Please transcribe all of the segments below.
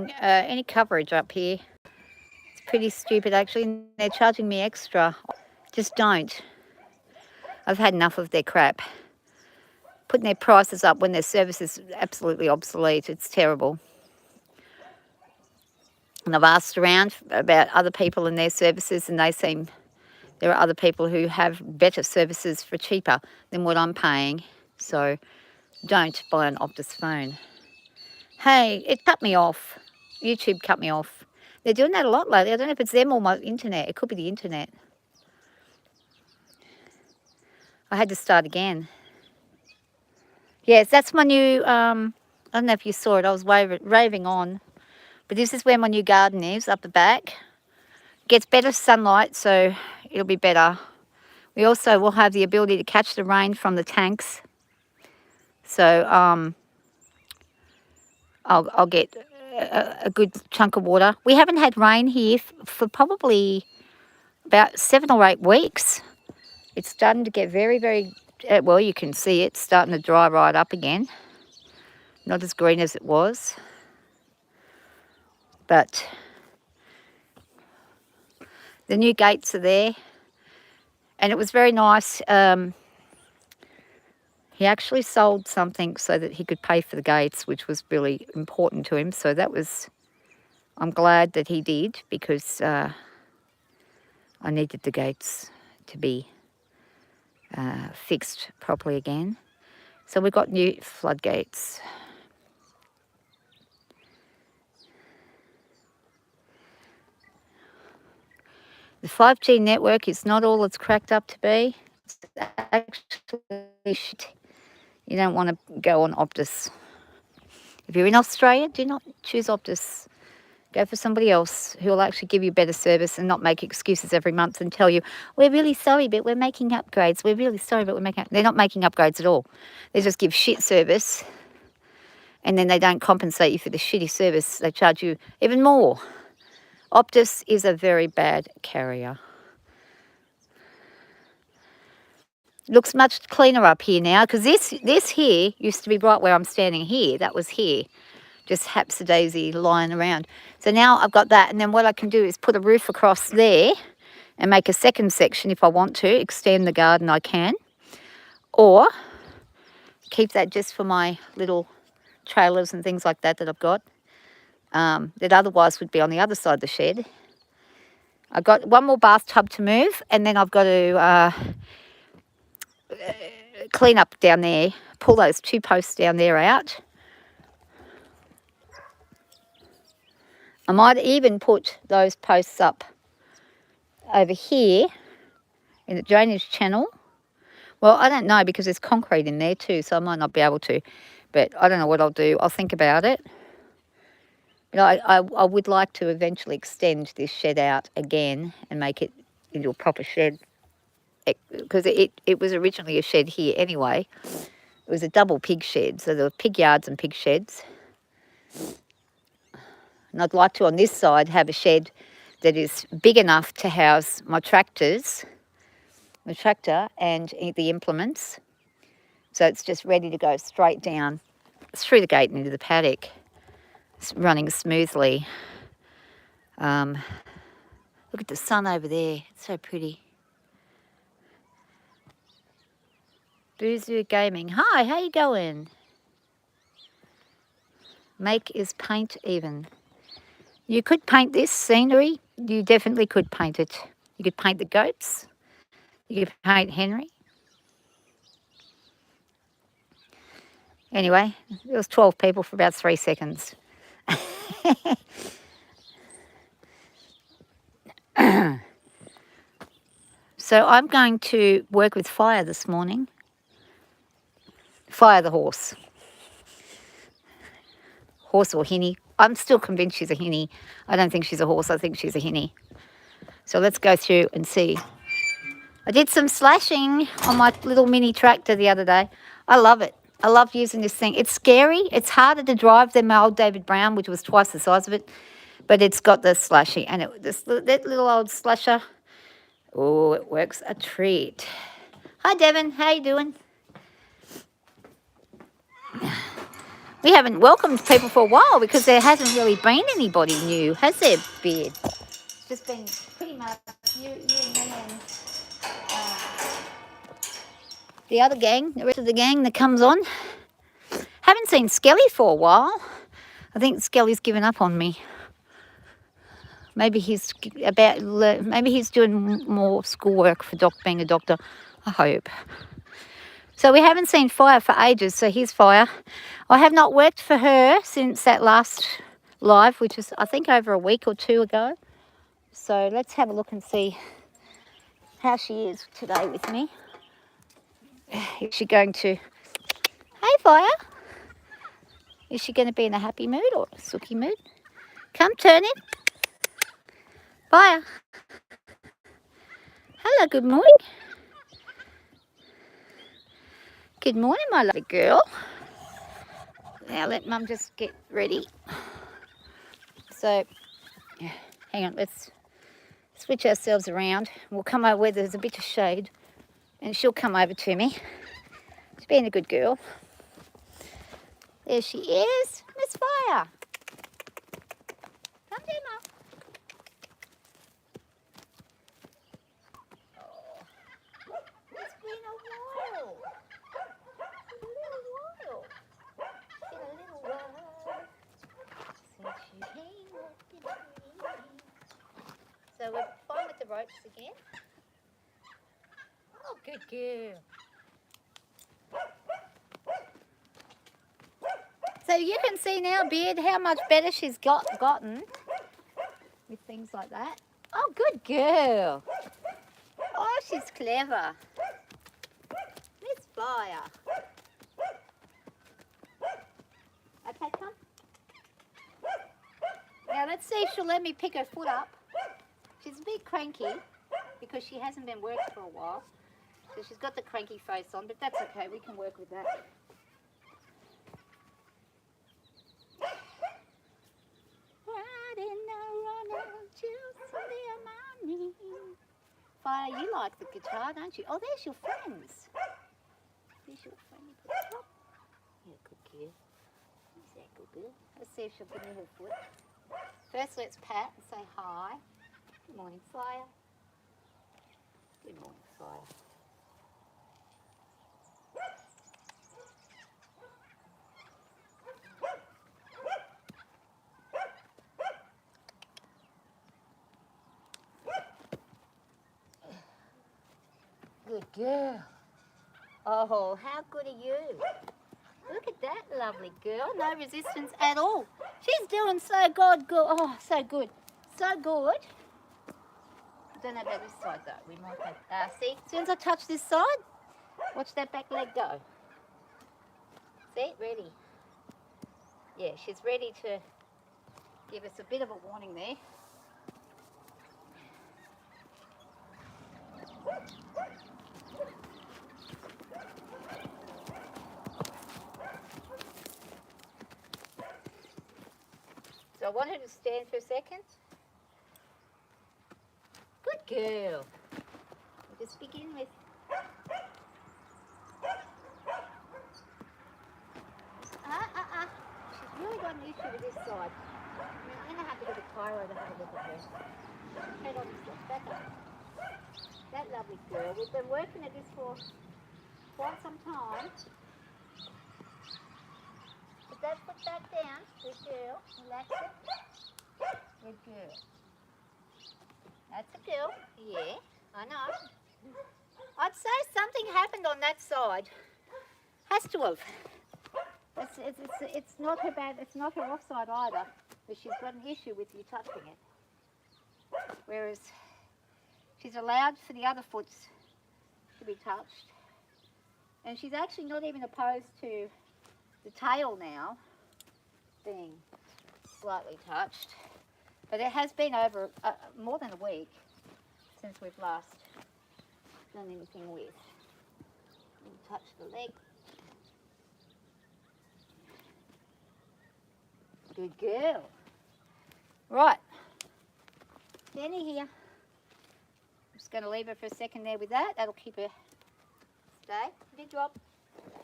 getting any coverage up here. It's pretty stupid actually, and they're charging me extra. Just don't. I've had enough of their crap. Putting their prices up when their service is absolutely obsolete. It's terrible. And I've asked around about other people and their services, and there are other people who have better services for cheaper than what I'm paying. So don't buy an Optus phone. Hey, it cut me off. YouTube cut me off. They're doing that a lot lately. I don't know if it's them or my internet. It could be the internet. I had to start again. Yes, that's my new, I don't know if you saw it. I was raving on. But this is where my new garden is, up the back. Gets better sunlight, so it'll be better. We also will have the ability to catch the rain from the tanks. So I'll get a good chunk of water. We haven't had rain here for probably about 7 or 8 weeks. It's starting to get very, very, well, you can see it's starting to dry right up again. Not as green as it was. But the new gates are there. And it was very nice. He actually sold something so that he could pay for the gates, which was really important to him. So I'm glad that he did, because I needed the gates to be fixed properly again. So we've got new floodgates. The 5G network is not all it's cracked up to be. It's actually shit. You don't want to go on Optus. If you're in Australia, do not choose Optus. Go for somebody else who will actually give you better service and not make excuses every month and tell you, we're really sorry, but we're making upgrades. We're really sorry, but we're making... They're not making upgrades at all. They just give shit service, and then they don't compensate you for the shitty service. They charge you even more. Optus is a very bad carrier. Looks much cleaner up here now, because this here used to be right where I'm standing here. That was here. Just hapsadaisy lying around. So now I've got that, and then what I can do is put a roof across there and make a second section if I want to. Extend the garden, I can. Or keep that just for my little trailers and things like that I've got. That otherwise would be on the other side of the shed. I've got one more bathtub to move, and then I've got to clean up down there, pull those 2 posts down there out. I might even put those posts up over here in the drainage channel. Well, I don't know, because there's concrete in there too, so I might not be able to. But I don't know what I'll do. I'll think about it. But I would like to eventually extend this shed out again and make it into a proper shed. Because it was originally a shed here anyway. It was a double pig shed, so there were pig yards and pig sheds. And I'd like to, on this side, have a shed that is big enough to house my tractors, my tractor and the implements. So it's just ready to go straight down through the gate and into the paddock. It's running smoothly. Look at the sun over there. It's so pretty. Boozoo Gaming. Hi, how you going? Make is paint even. You could paint this scenery. You definitely could paint it. You could paint the goats. You could paint Henry. Anyway, there was 12 people for about 3 seconds. So I'm going to work with Fire this morning. Fire the horse. Horse or hinny. I'm still convinced she's a hinny. I don't think she's a horse. I think she's a hinny. So let's go through and see. I did some slashing on my little mini tractor the other day. I love it. I love using this thing. It's scary. It's harder to drive than my old David Brown, which was twice the size of it. But it's got the slashing. And that little old slasher, oh, it works a treat. Hi, Devon. How you doing? We haven't welcomed people for a while because there hasn't really been anybody new, has there, Beard? It's just been pretty much you and me and the other gang, the rest of the gang that comes on. Haven't seen Skelly for a while. I think Skelly's given up on me. Maybe he's doing more schoolwork for being a doctor. I hope. So we haven't seen Fire for ages. So here's Fire. I have not worked for her since that last live, which was I think over a week or two ago. So let's have a look and see how she is today with me. Is she going to? Hey, Fire. Is she going to be in a happy mood or a sooky mood? Come, turn it. Fire. Hello, good morning. Good morning, my lovely girl. Now let Mum just get ready. So, yeah, hang on, let's switch ourselves around. We'll come over where there's a bit of shade and she'll come over to me. She's being a good girl. There she is, Miss Fire. Come here, Mum. Oh, it's been a while. A little while. Been a little while since you came walking with me. So we're fine with the ropes again. Oh, good girl. So you can see now, Beard, how much better she's gotten with things like that. Oh, good girl. Oh, she's clever. Miss Fire. Okay, come. Now let's see if she'll let me pick her foot up. She's a bit cranky because she hasn't been worked for a while. So she's got the cranky face on, but that's okay. We can work with that. Fire, you like the guitar, don't you? Oh, there's your friends. There's your friend at the top. Yeah, good girl. Is that good girl? Let's see if she'll give me her foot. First, let's pat and say hi. Good morning, Fire. Good morning, Fire. Good girl. Oh, how good are you? Look at that lovely girl. No resistance at all. She's doing so good. Oh, so good. So good. I don't know about this side though. We might have, see, as soon as I touch this side, watch that back leg go. See, ready. Yeah, she's ready to give us a bit of a warning there. So I want her to stand for a second. Good girl. We'll just begin with She's really got an issue with this side. I'm going to have to get a chiro to have a look at her. Head on yourself, back up. That lovely girl. We've been working at this for quite some time. Put that foot back down. Good girl. Relax it. Good girl. That's a girl. Yeah, I know. I'd say something happened on that side. Has to have. It's not her bad. It's not her offside either. But she's got an issue with you touching it. Whereas she's allowed for the other foot to be touched, and she's actually not even opposed to the tail now being slightly touched. But it has been over more than a week since we've last done anything with. Touch the leg. Good girl. Right. Danny here. I'm just going to leave her for a second there with that. That'll keep her. Stay. Big drop.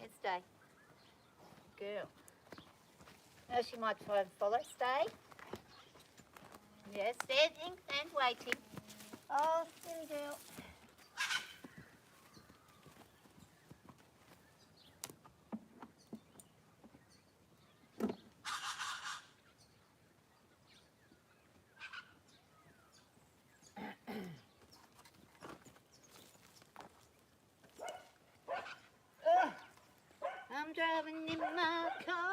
And stay. Girl. Now she might try and follow. Stay. Yes, standing and waiting. Oh, silly girl. I'm driving in my car.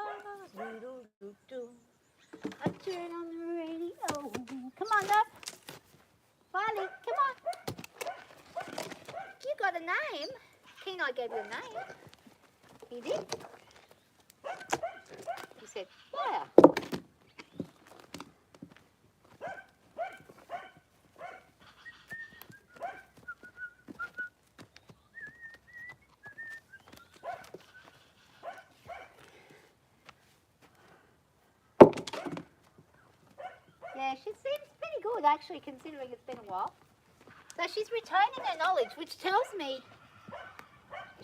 Doo-doo-doo-doo. I turn on the radio. Come on, love. Wiley, come on. You got a name. Kenai gave you a name. He did. He said, Fire. Yeah, she seems pretty good actually, considering it's been a while. So she's retaining her knowledge, which tells me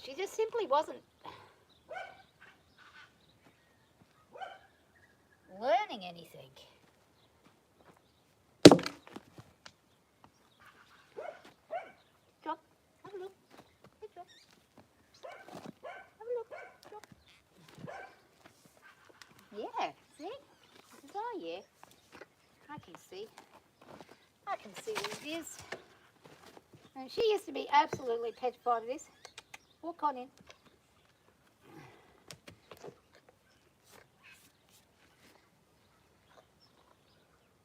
she just simply wasn't learning anything. Drop. Have a look. Hey, drop. Have a look. Drop. Yeah, see? Oh, yeah. I can see. I can see what it is. And she used to be absolutely petrified of this. Walk on in.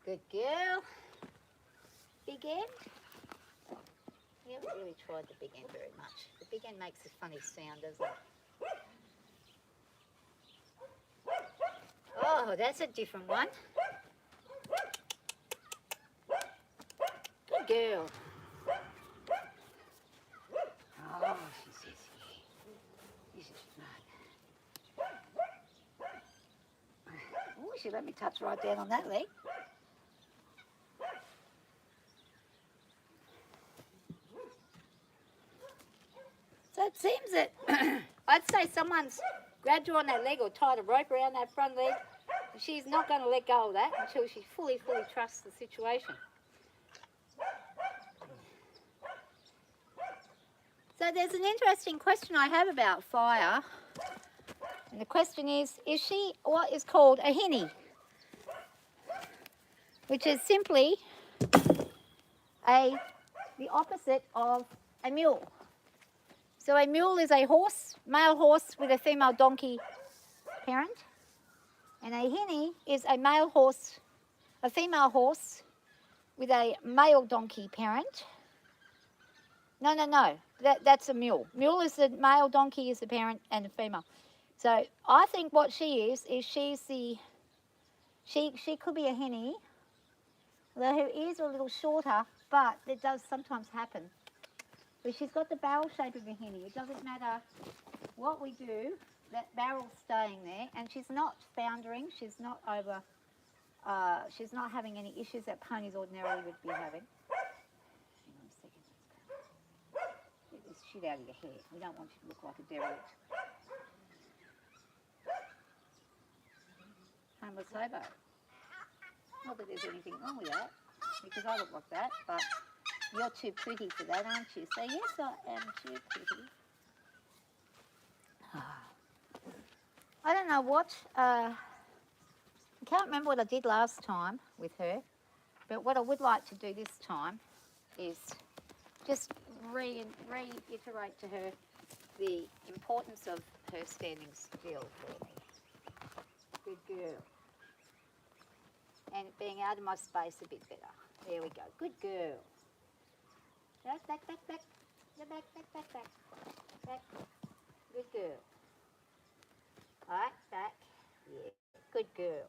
Good girl. Big end. You haven't really tried the big end very much. The big end makes a funny sound, doesn't it? Oh, that's a different one. Good girl. Oh, she says, yeah. This is fun. Oh, she let me touch right down on that leg. So it seems that I'd say someone's grabbed her on that leg or tied a rope around that front leg. And she's not going to let go of that until she fully trusts the situation. So there's an interesting question I have about Fire. And the question is she what is called a hinny? Which is simply the opposite of a mule. So a mule is a horse, male horse with a female donkey parent. And a hinny is a male horse, a female horse with a male donkey parent. No. That's a mule. Mule is the male, donkey is the parent, and the female. So I think what she is she's the, she could be a hinny, although her ears are a little shorter, but it does sometimes happen. But she's got the barrel shape of a hinny. It doesn't matter what we do, that barrel's staying there, and she's not foundering. She's not over. She's not having any issues that ponies ordinarily would be having. Hang on a second. Get this shit out of your hair. We don't want you to look like a derelict. Homeless hobo. Not that there's anything wrong with that, because I look like that, but you're too pretty for that, aren't you? So yes, I am too pretty. I don't know what, I can't remember what I did last time with her, but what I would like to do this time is just reiterate to her the importance of her standing still for me. Good girl. And being out of my space a bit better. There we go. Good girl. Back. Back. Good girl. All right, back. Yeah, good girl.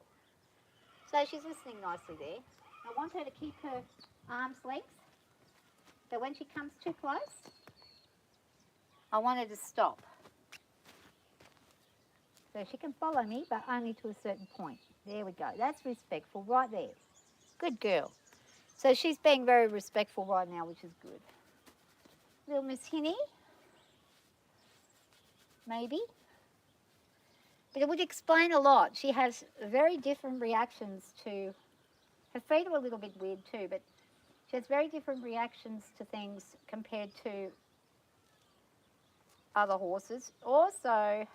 So she's listening nicely there. I want her to keep her arms length. So when she comes too close, I want her to stop. So she can follow me, but only to a certain point. There we go. That's respectful right there. Good girl. So she's being very respectful right now, which is good. Little Miss Hinny. Maybe. But it would explain a lot. She has very different reactions to, her feet are a little bit weird too, but she has very different reactions to things compared to other horses. Also,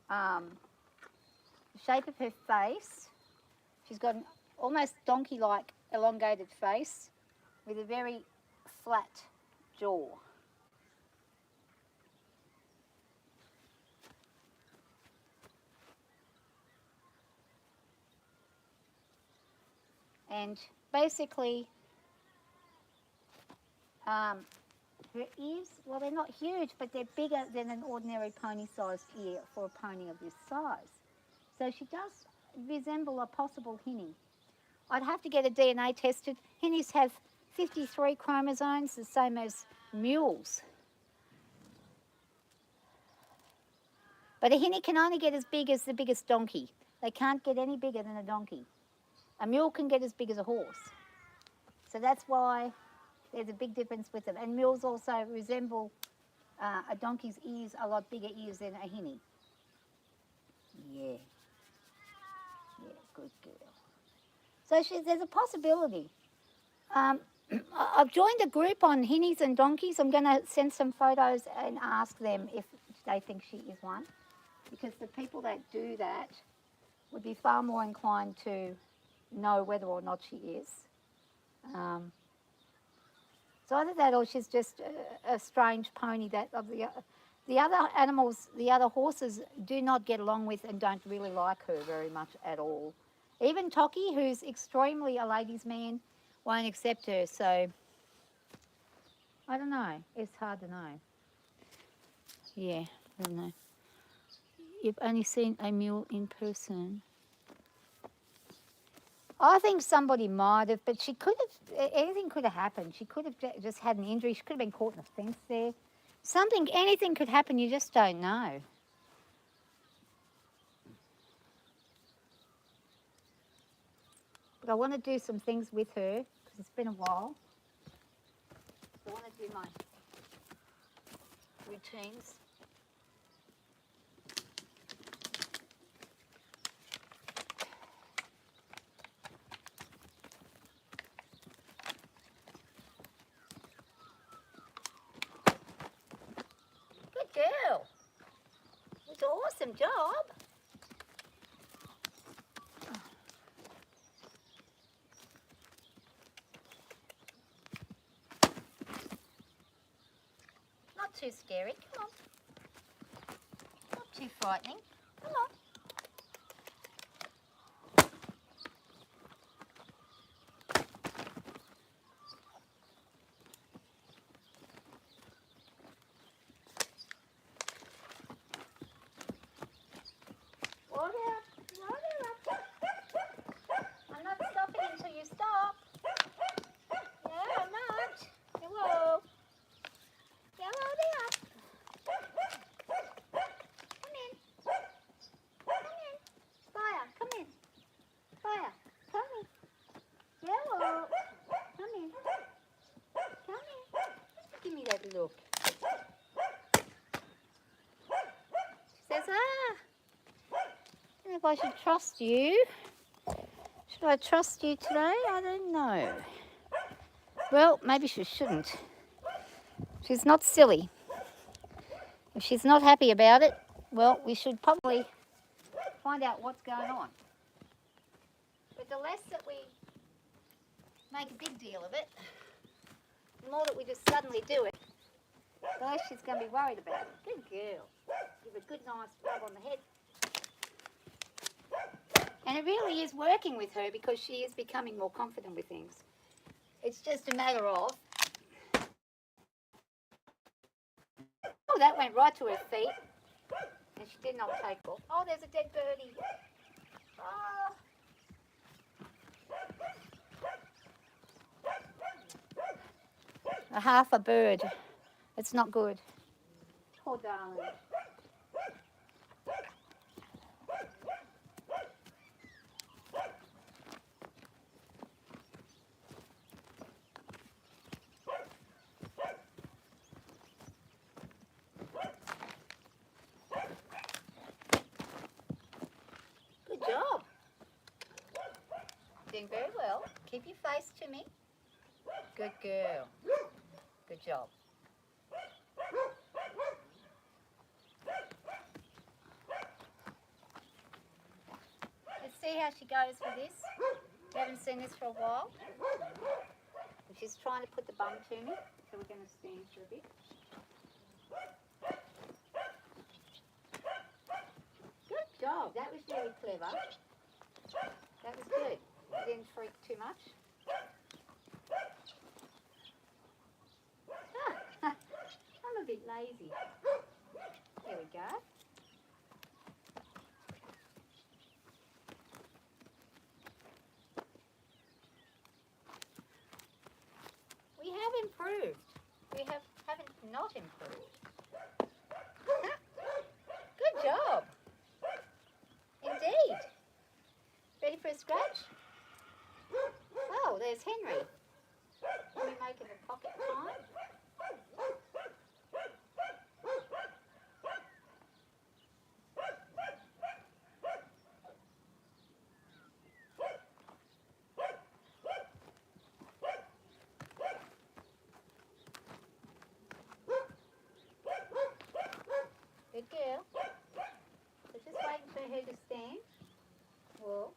the shape of her face, she's got an almost donkey-like elongated face with a very flat jaw. And basically, her ears, well, they're not huge, but they're bigger than an ordinary pony-sized ear for a pony of this size. So she does resemble a possible hinny. I'd have to get a DNA tested. Hinnies have 53 chromosomes, the same as mules. But a hinny can only get as big as the biggest donkey. They can't get any bigger than a donkey. A mule can get as big as a horse. So that's why there's a big difference with them. And mules also resemble a donkey's ears, a lot bigger ears than a hinny. Yeah. Yeah, good girl. So there's a possibility. I've joined a group on hinnies and donkeys. I'm going to send some photos and ask them if they think she is one. Because the people that do that would be far more inclined to know whether or not she is. So either that or she's just a strange pony that of the other animals, the other horses do not get along with and don't really like her very much at all. Even Toki, who's extremely a ladies' man, won't accept her. So I don't know. It's hard to know. Yeah, I don't know. You've only seen a mule in person. I think somebody might have, but she could have, anything could have happened. She could have just had an injury. She could have been caught in a fence there. Something, anything could happen. You just don't know. But I want to do some things with her because it's been a while. So I want to do my routines. Good girl. It was an awesome job. Not too scary. Come on. Not too frightening. Come on. I'm not stopping until you stop. No, I'm not. Hello. Hello there. Come in. Come in. Fire, come in. Fire, come in. Hello. Come in. Come in. Give me that look. She says, ah. I don't know if I should trust you. Should I trust you today? I don't know. Well, maybe she shouldn't. She's not silly. If she's not happy about it, well, we should probably find out what's going on. But the less that we make a big deal of it, the more that we just suddenly do it, the less she's going to be worried about it. Good girl. Give a good nice rub on the head. And it really is working with her because she is becoming more confident with things. It's just a matter of... Oh, that went right to her feet. And she did not take off. Oh, there's a dead birdie. Oh. A half a bird. It's not good. Poor darling. girl. Keep your face to me. Good girl. Good job. Let's see how she goes with this. We haven't seen this for a while. She's trying to put the bum to me, so we're going to stand for a bit. Good job. That was really clever. That was good. You didn't freak too much. I'm a bit lazy. Here we go. We have improved. We haven't not improved. Good job. Indeed. Ready for a scratch? Oh, there's Henry. Can we make it a pocket time? Good girl. We're just waiting for her to stand. Whoa.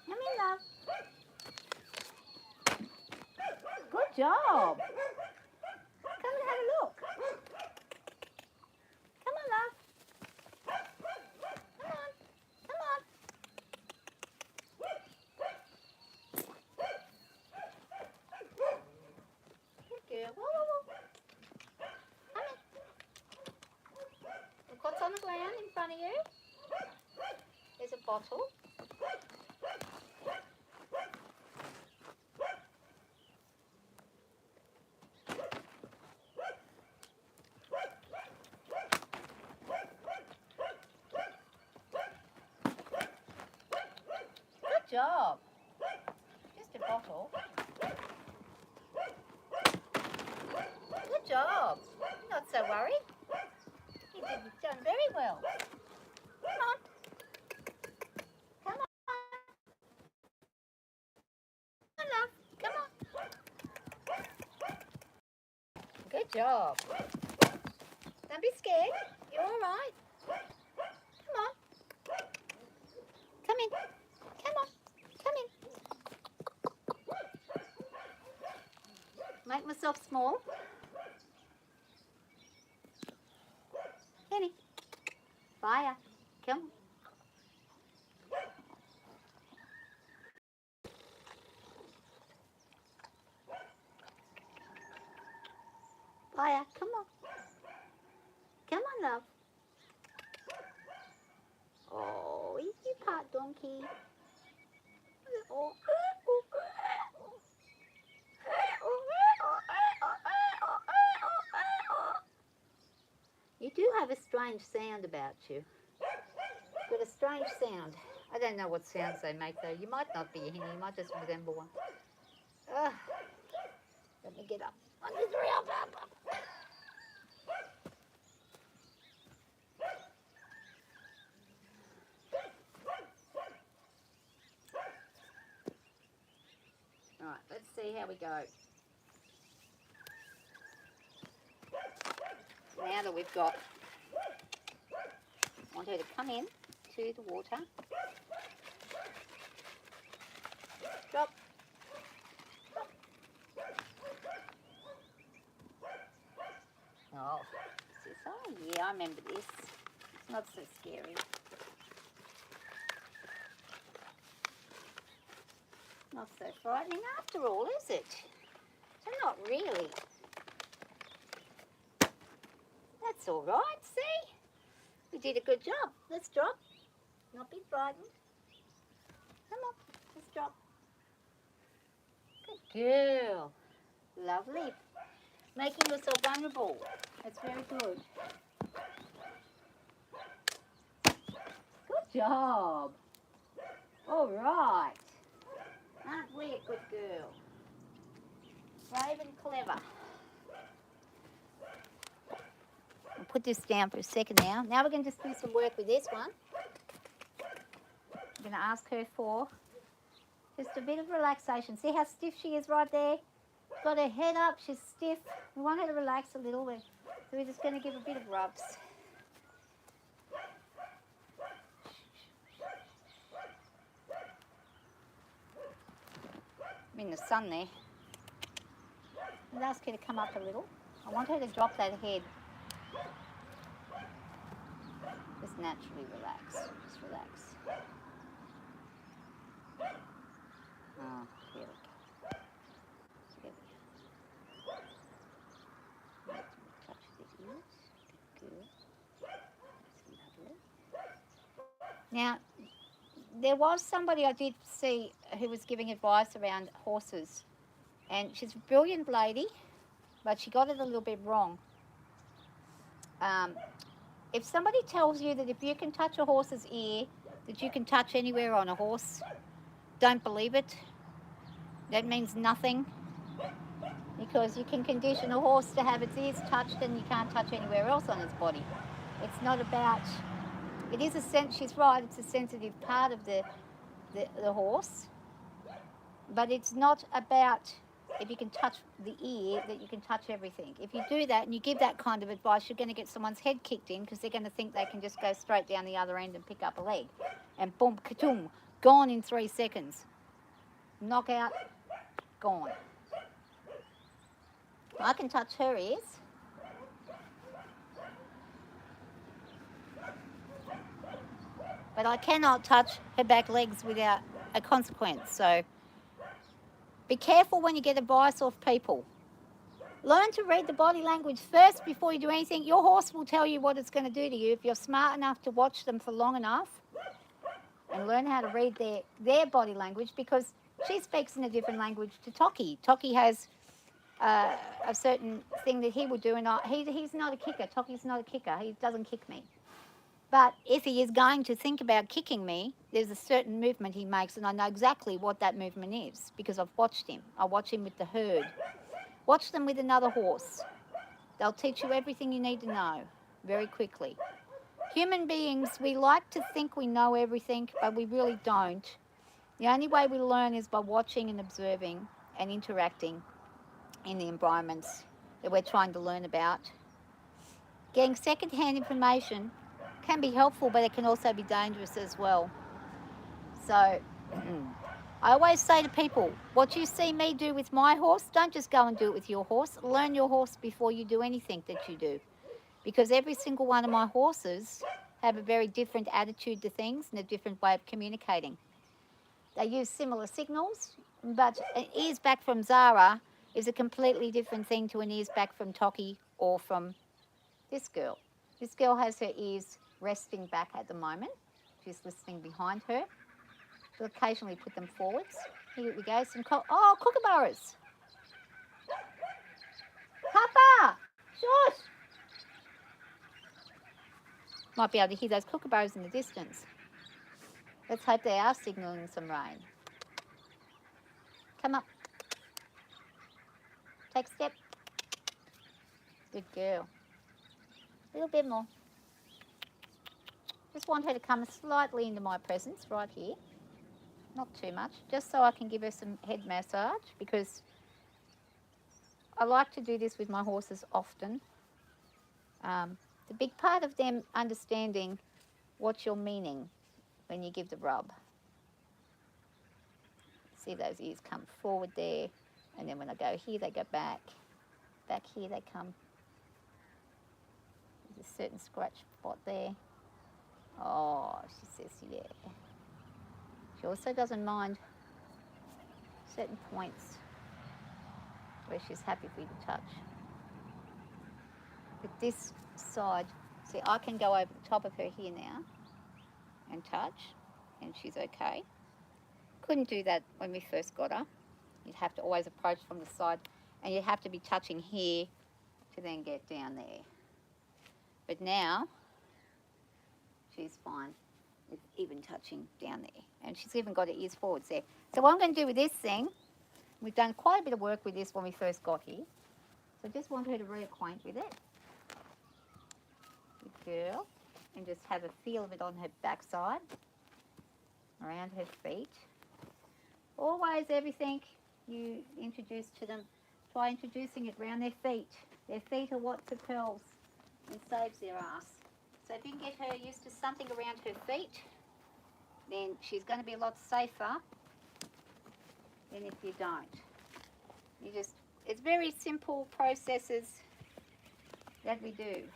Come in, love. Good job. Come and have a look. Come on, love. Come on. Come on. Good girl. Whoa, whoa, whoa. Come in. Look what's on the ground in front of you. There's a bottle. Good job. Just a bottle. Good job. Not so worried. You did done very well. Come on. Come on. Come on, love. Come on. Good job. Don't be scared. You're all right. Come on. Come in. Come on. Come in. Make myself small. Kenny. Fire. Come on. Fire. Come on. Come on, love. Oh, easy pot, donkey. Oh. You do have a strange sound about you. You've got a strange sound. I don't know what sounds they make though. You might not be a hen, you might just resemble one. Let me get up. 1, 2, 3, up. Alright, let's see how we go. Now that we've got, I want her to come in to the water. Drop. Oh, yeah, I remember this. It's not so scary. Not so frightening after all, is it? So not really. That's all right, see? We did a good job. Let's drop. Not be frightened. Come on, let's drop. Good girl. Lovely. making yourself vulnerable. That's very good. Good job. All right. Aren't we a good girl? Brave and clever. I'll put this down for a second now. Now we're going to just do some work with this one. I'm going to ask her for just a bit of relaxation. See how stiff she is right there? Got her head up, she's stiff. We want her to relax a little bit. So we're just going to give a bit of rubs. I'm in the sun there. I'll ask her to come up a little. I want her to drop that head. Just naturally relax. Just relax. Oh, here we go. Here we go. Touch the ears. Good. That's lovely. Now, there was somebody I did see who was giving advice around horses. And she's a brilliant lady, but she got it a little bit wrong. If somebody tells you that if you can touch a horse's ear, that you can touch anywhere on a horse, don't believe it. That means nothing, because you can condition a horse to have its ears touched and you can't touch anywhere else on its body. It's not about, it is she's right, it's a sensitive part of the horse, but it's not about if you can touch the ear that you can touch everything. If you do that and you give that kind of advice, you're going to get someone's head kicked in, because they're going to think they can just go straight down the other end and pick up a leg. And boom, ka-toom, gone in 3 seconds. Knockout, gone. I can touch her ears. But I cannot touch her back legs without a consequence. So be careful when you get advice off people. Learn to read the body language first before you do anything. Your horse will tell you what it's going to do to you if you're smart enough to watch them for long enough and learn how to read their body language, because she speaks in a different language to Toki. Toki has a certain thing that he would do, and he's not a kicker. Toki's not a kicker. He doesn't kick me. But if he is going to think about kicking me, there's a certain movement he makes, and I know exactly what that movement is because I've watched him. I watch him with the herd. Watch them with another horse. They'll teach you everything you need to know very quickly. Human beings, we like to think we know everything, but we really don't. The only way we learn is by watching and observing and interacting in the environments that we're trying to learn about. Getting second-hand information can be helpful, but it can also be dangerous as well. So I always say to people, what you see me do with my horse, don't just go and do it with your horse. Learn your horse before you do anything that you do. Because every single one of my horses have a very different attitude to things and a different way of communicating. They use similar signals, but an ears back from Zara is a completely different thing to an ears back from Toki or from this girl. This girl has her ears resting back at the moment. She's listening behind her. She'll occasionally put them forwards. Here we go. Some kookaburras. Papa! Shush! Might be able to hear those kookaburras in the distance. Let's hope they are signalling some rain. Come up. Take a step. Good girl. A little bit more. Just want her to come slightly into my presence right here. Not too much, just so I can give her some head massage, because I like to do this with my horses often. The big part of them understanding what you're meaning when you give the rub. See those ears come forward there, and then when I go here, they go back. Back here, they come. There's a certain scratch spot there. Oh, she says, yeah. She also doesn't mind certain points where she's happy for you to touch. But this side, see, I can go over the top of her here now and touch, and she's okay. Couldn't do that when we first got her. You'd have to always approach from the side, and you'd have to be touching here to then get down there. But now she's fine with even touching down there. And she's even got her ears forwards there. So what I'm going to do with this thing, we've done quite a bit of work with this when we first got here. So I just want her to reacquaint with it. Good girl. And just have a feel of it on her backside, around her feet. Always everything you introduce to them, try introducing it around their feet. Their feet are what propels and saves their ass. So if you can get her used to something around her feet, then she's going to be a lot safer than if you don't. It's very simple processes that we do.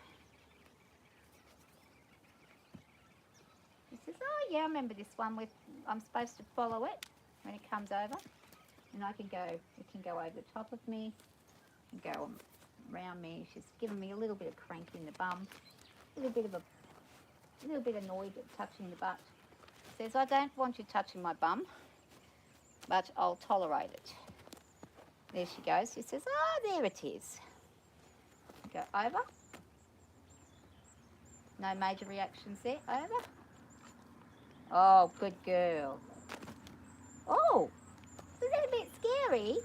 She says, oh yeah, I remember this one with, I'm supposed to follow it when it comes over. And it can go over the top of me, and go around me. She's giving me a little bit of crank in the bum, a little bit annoyed at touching the butt. Says, I don't want you touching my bum, but I'll tolerate it. There she goes. She says, oh, there it is. Go over. No major reactions there. Over. Oh, good girl. Oh, is that a bit scary?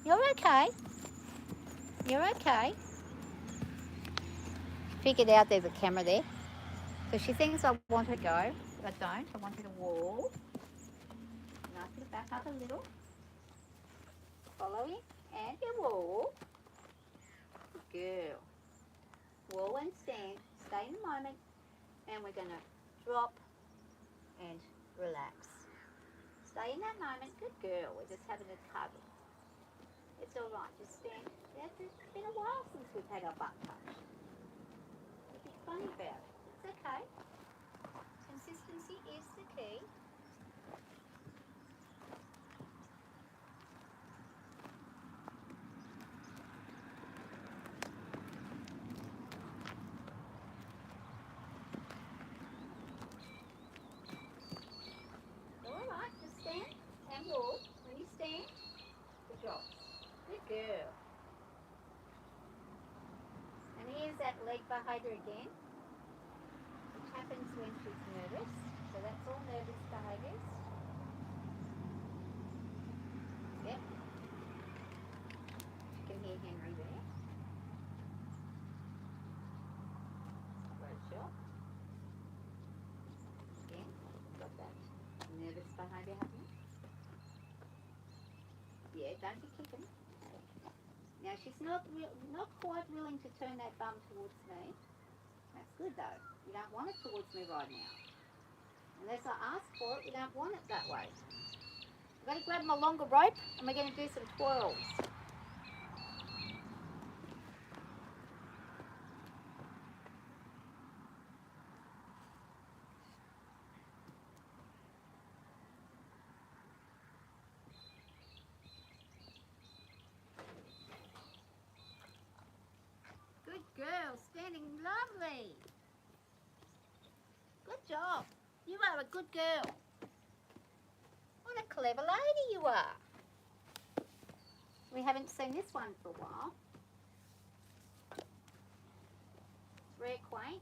You're okay. You're okay. Figured out there's a camera there. So she thinks I want her to go, but I don't. I want her to walk. And ask her to back up a little. Following. And you walk. Good girl. Wall and stand. Stay in the moment. And we're going to drop and relax. Stay in that moment. Good girl. We're just having a cuddle. It's all right. Just stand. It's been a while since we've had our butt touched. Don't be funny about it. It's okay. Consistency is the key. All right. Just stand and walk. When you stand, the drops. Good girl. And here's that leg behaviour again, which happens when she's nervous. So that's all nervous behaviours. Yep. You can hear Henry there. Rachel. Again, got that nervous behaviour happening. Yeah, don't be kicking. Now she's not quite willing to turn that bum towards me. That's good though. You don't want it towards me right now. Unless I ask for it, we don't want it that way. I'm going to grab my longer rope and we're going to do some twirls. Good girl, standing lovely. Good job. You are a good girl. What a clever lady you are. We haven't seen this one for a while. It's very quaint.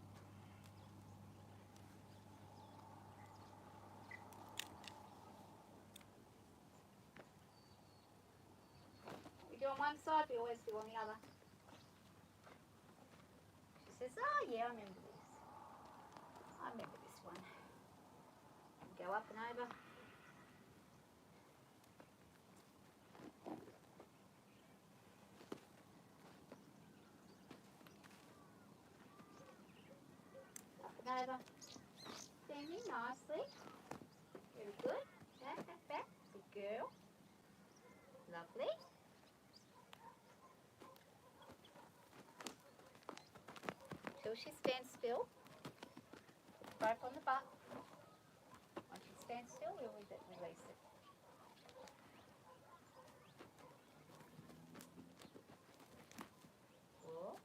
We do on one side, we always do on the other. She says, oh yeah, I remember this. I remember this one. Go up and over. Up and over. Standing nicely. Very good. Back. Good girl. Lovely. Till she stands still. Put the rope on the butt. Once she stands still, we'll release it. Cool.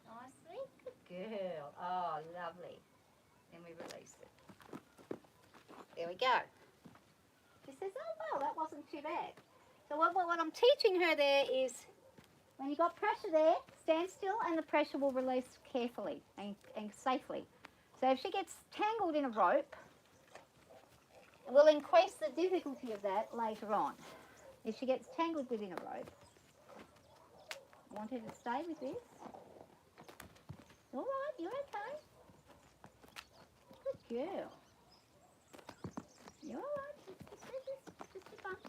Nicely. Good girl. Oh, lovely. Then we release it. There we go. She says, oh, well, that wasn't too bad. So what I'm teaching her there is When you've got pressure there, stand still and the pressure will release carefully and safely. So if she gets tangled in a rope, it will increase the difficulty of that later on. If she gets tangled within a rope, I want her to stay with this. All right, you're okay. Good girl. You're all right. Just a bump.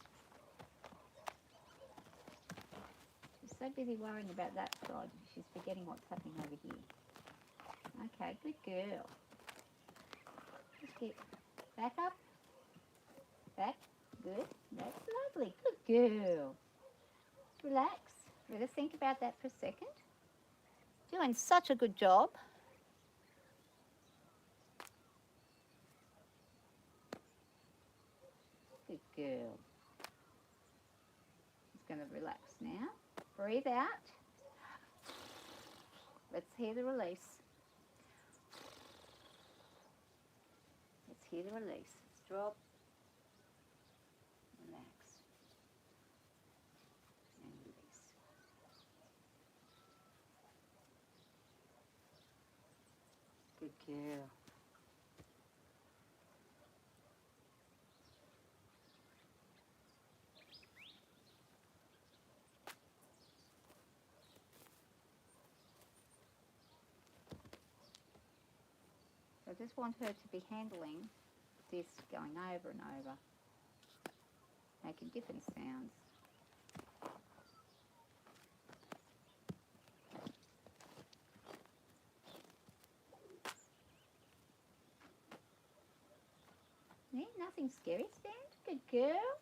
She's so busy worrying about that side, she's forgetting what's happening over here. Okay, good girl. Just keep back up. Back. Good. That's lovely. Good girl. Relax. Let us think about that for a second. Doing such a good job. Good girl. Just going to relax now. Breathe out. Let's hear the release. Let's hear the release. Let's drop. Relax. And release. Good girl. I just want her to be handling this going over and over, making different sounds. Yeah, nothing scary, Stand. Good girl.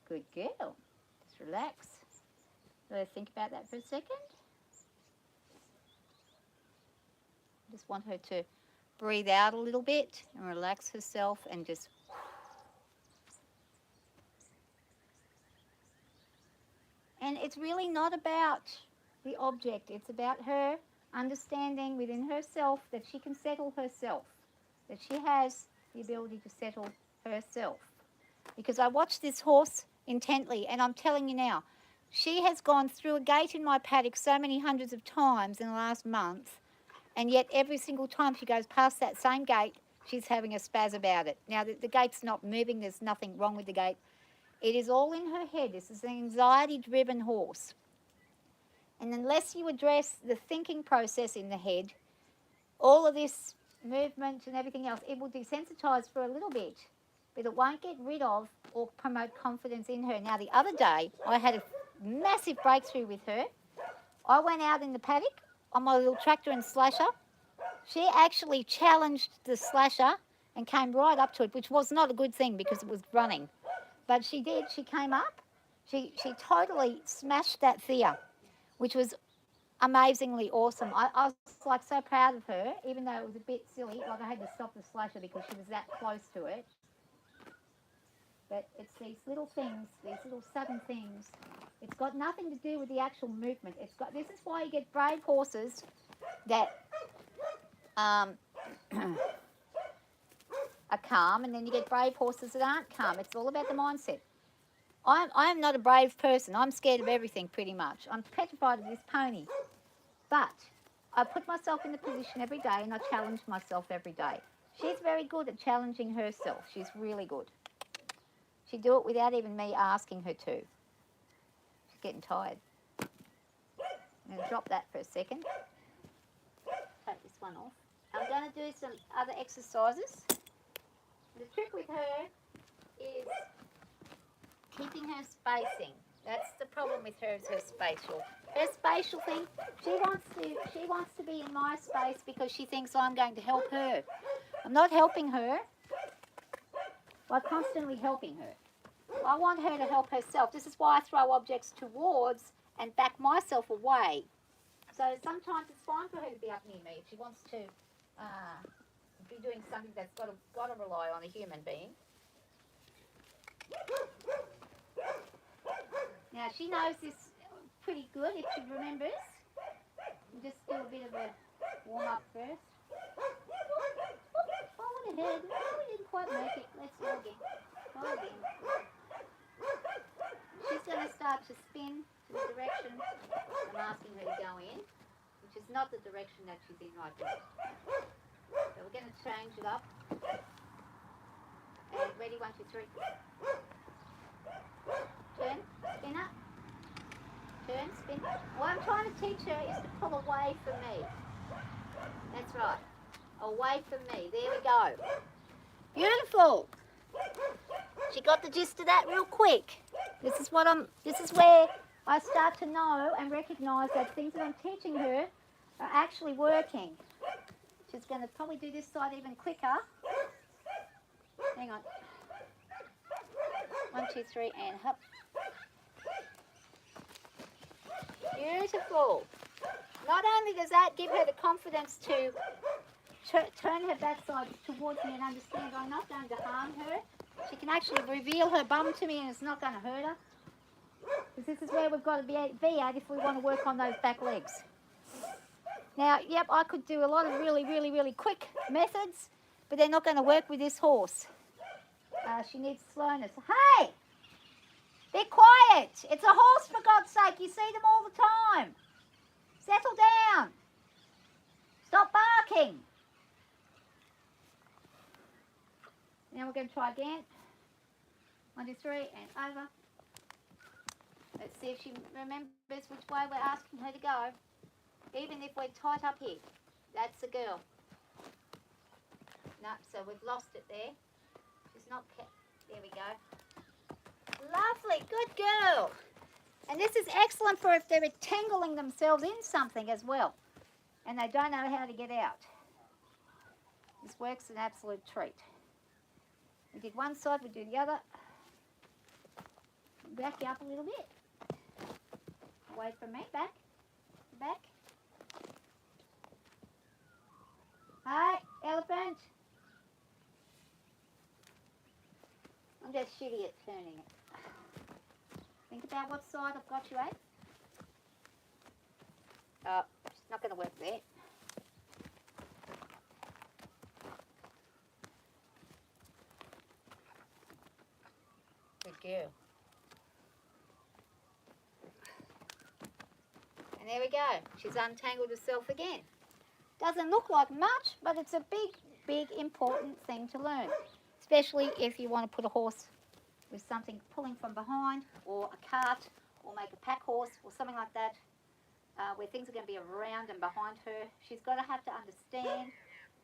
Good girl. Just relax. Let's think about that for a second. Just want her to breathe out a little bit and relax herself and just... And it's really not about the object. It's about her understanding within herself that she can settle herself, that she has the ability to settle herself. Because I watched this horse intently, and I'm telling you now, she has gone through a gate in my paddock so many hundreds of times in the last month, and yet every single time she goes past that same gate, she's having a spaz about it. Now, the gate's not moving. There's nothing wrong with the gate. It is all in her head. This is an anxiety-driven horse. And unless you address the thinking process in the head, all of this movement and everything else, it will desensitize for a little bit, but it won't get rid of or promote confidence in her. Now, the other day, I had a massive breakthrough with her. I went out in the paddock on my little tractor and slasher. She actually challenged the slasher and came right up to it, which was not a good thing because it was running. But she did. She came up. She totally smashed that Thea, which was amazingly awesome. I was like so proud of her, even though it was a bit silly. Like I had to stop the slasher because she was that close to it. But it's these little things, these little sudden things. It's got nothing to do with the actual movement. This is why you get brave horses that are calm, and then you get brave horses that aren't calm. It's all about the mindset. I'm not a brave person. I'm scared of everything pretty much. I'm petrified of this pony. But I put myself in the position every day and I challenge myself every day. She's very good at challenging herself. She's really good. She'd do it without even me asking her to. She's getting tired. I'm going to drop that for a second. Take this one off. I'm going to do some other exercises. The trick with her is keeping her spacing. That's the problem with her, is her spatial. Her spatial thing, she wants to be in my space because she thinks I'm going to help her. I'm not helping her by constantly helping her. I want her to help herself. This is why I throw objects towards and back myself away. So sometimes it's fine for her to be up near me if she wants to be doing something that's got to rely on a human being. Now she knows this pretty good if she remembers. We'll just do a bit of a warm up first. Forward ahead. Oh, we didn't quite make it. Let's go again. Go again. which is not the direction that she's in right now. So we're going to change it up. And ready, 1, 2, 3. Turn, spin up. Turn, spin. What I'm trying to teach her is to pull away from me. That's right. Away from me. There we go. Beautiful. She got the gist of that real quick. This is where I start to know and recognise that things that I'm teaching her are actually working. She's going to probably do this side even quicker. Hang on. 1, 2, 3, and hop. Beautiful. Not only does that give her the confidence to turn her backside towards me and understand I'm not going to harm her, she can actually reveal her bum to me and it's not going to hurt her. Because this is where we've got to be at if we want to work on those back legs. Now, yep, I could do a lot of really, really, really quick methods, but they're not going to work with this horse. She needs slowness. Hey! Be quiet! It's a horse, for God's sake. You see them all the time. Settle down. Stop barking. Now we're going to try again. 1, 2, 3, and over. Let's see if she remembers which way we're asking her to go. Even if we're tight up here. That's the girl. No, so we've lost it there. She's not kept. There we go. Lovely, good girl. And this is excellent for if they're entangling themselves in something as well and they don't know how to get out. This works an absolute treat. We did one side, we do the other. Back you up a little bit. Away from me, back. Hi, elephant. I'm just shitty at turning it. Think about what side I've got you at. Oh, it's not going to work there. Good girl. And there we go. She's untangled herself again. Doesn't look like much, but it's a big, big, important thing to learn. Especially if you want to put a horse with something pulling from behind, or a cart, or make a pack horse, or something like that, where things are going to be around and behind her. She's got to have to understand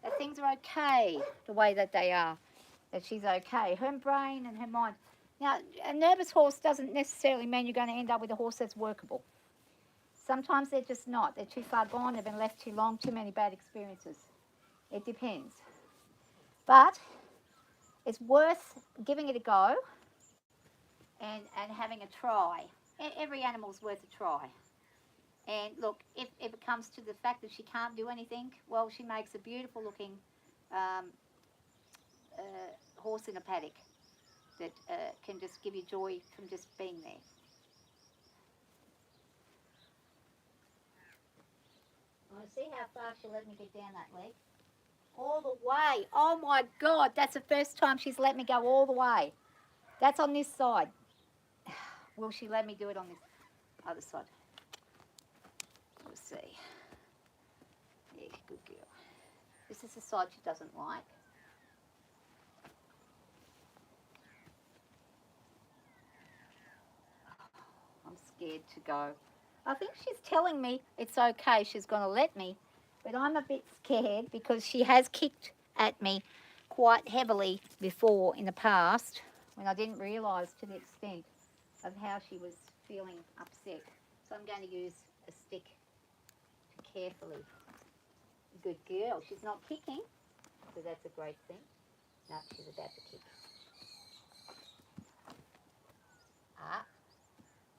that things are okay the way that they are, that she's okay. Her brain and her mind. Now, a nervous horse doesn't necessarily mean you're going to end up with a horse that's workable. Sometimes they're just not. They're too far gone, they've been left too long, too many bad experiences. It depends. But it's worth giving it a go and having a try. Every animal's worth a try. And look, if it comes to the fact that she can't do anything, well, she makes a beautiful looking horse in a paddock that can just give you joy from just being there. I want to see how far she'll let me get down that leg. All the way. Oh my God, that's the first time she's let me go all the way. That's on this side. Will she let me do it on this other side? Let's see. Yeah, good girl. This is the side she doesn't like. I'm scared to go. I think she's telling me it's okay. She's going to let me. But I'm a bit scared because she has kicked at me quite heavily before in the past when I didn't realise to the extent of how she was feeling upset. So I'm going to use a stick to carefully. Good girl. She's not kicking, so that's a great thing. No, she's about to kick. Ah,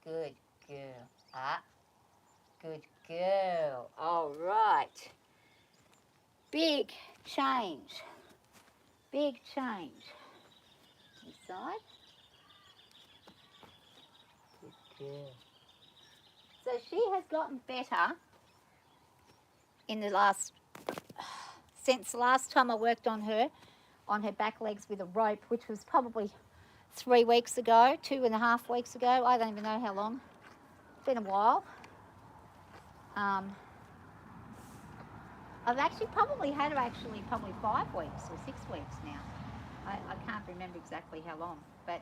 good girl. Ah, good girl. All right. Big change. Big change. Inside. Good girl. So she has gotten better in the since last time I worked on her back legs with a rope, which was probably 3 weeks ago, 2.5 weeks ago. I don't even know how long. It's been a while. I've actually probably had her probably 5 weeks or 6 weeks now. I can't remember exactly how long, but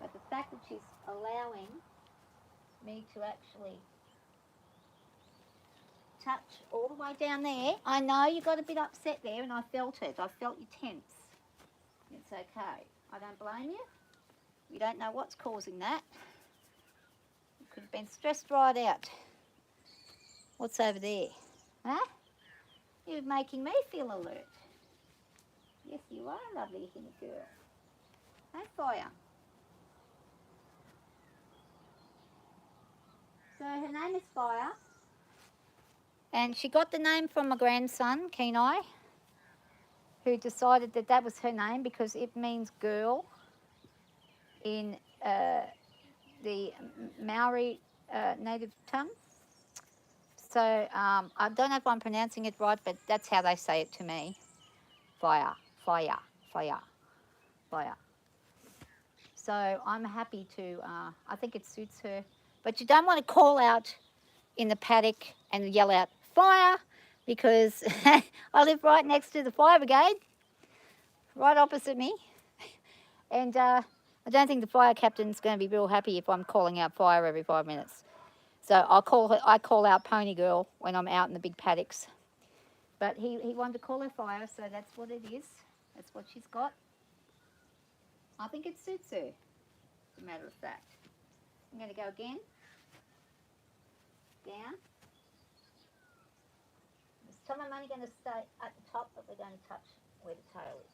the fact that she's allowing me to actually touch all the way down there. I know you got a bit upset there, and I felt it. I felt you tense. It's okay. I don't blame you. You don't know what's causing that. You could have been stressed right out. What's over there? Huh? You're making me feel alert. Yes, you are a lovely girl. Hey, Fire. So her name is Fire. And she got the name from my grandson, Kenai, who decided that that was her name because it means girl in the Maori native tongue. So I don't know if I'm pronouncing it right, but that's how they say it to me. Fire, fire, fire, fire. So I'm happy to, I think it suits her. But you don't want to call out in the paddock and yell out, fire, because I live right next to the fire brigade, right opposite me. And I don't think the fire captain's going to be real happy if I'm calling out fire every 5 minutes. So I call out Pony Girl when I'm out in the big paddocks. But he wanted to call her Fire, so that's what it is. That's what she's got. I think it suits her, as a matter of fact. I'm going to go again. Down. This time I'm only going to stay at the top, but we're going to touch where the tail is.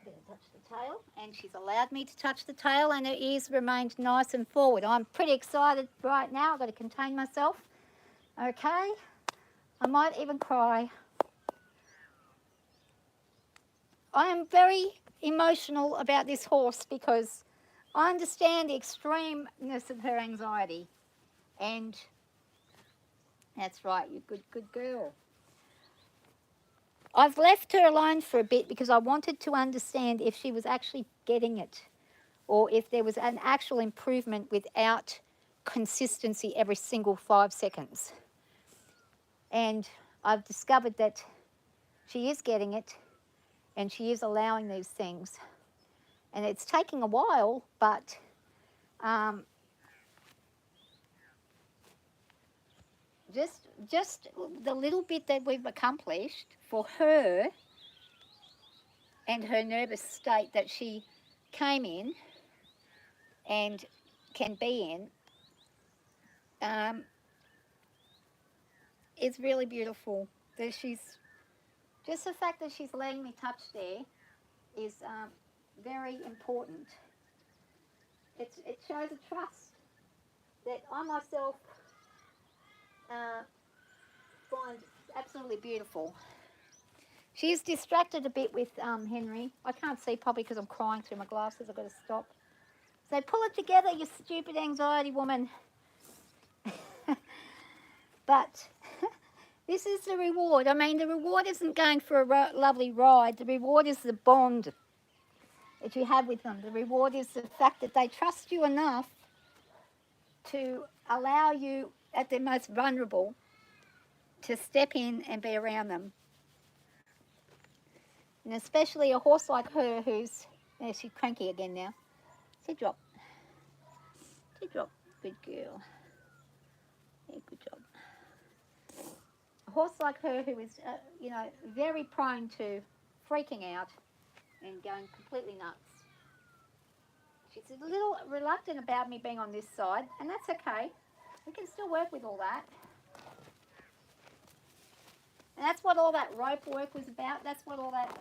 I'm going to touch the tail, and she's allowed me to touch the tail, and her ears remained nice and forward. I'm pretty excited right now. I've got to contain myself. Okay. I might even cry. I am very emotional about this horse because I understand the extremeness of her anxiety. And that's right, you good girl. I've left her alone for a bit because I wanted to understand if she was actually getting it or if there was an actual improvement without consistency every single 5 seconds. And I've discovered that she is getting it and she is allowing these things. And it's taking a while, but just the little bit that we've accomplished for her and her nervous state that she came in and can be in is really beautiful. That she's just the fact that she's letting me touch there is very important. It shows a trust that I myself find absolutely beautiful. She is distracted a bit with Henry. I can't see probably because I'm crying through my glasses. I've got to stop. So pull it together, you stupid anxiety woman. But this is the reward. I mean, the reward isn't going for a lovely ride. The reward is the bond that you have with them. The reward is the fact that they trust you enough to allow you at their most vulnerable to step in and be around them. And especially a horse like her who's, she's cranky again now. Sit drop. Sit drop. Good girl. Yeah, good job. A horse like her who is, very prone to freaking out and going completely nuts. She's a little reluctant about me being on this side, and that's okay. We can still work with all that. And that's what all that rope work was about. That's what all that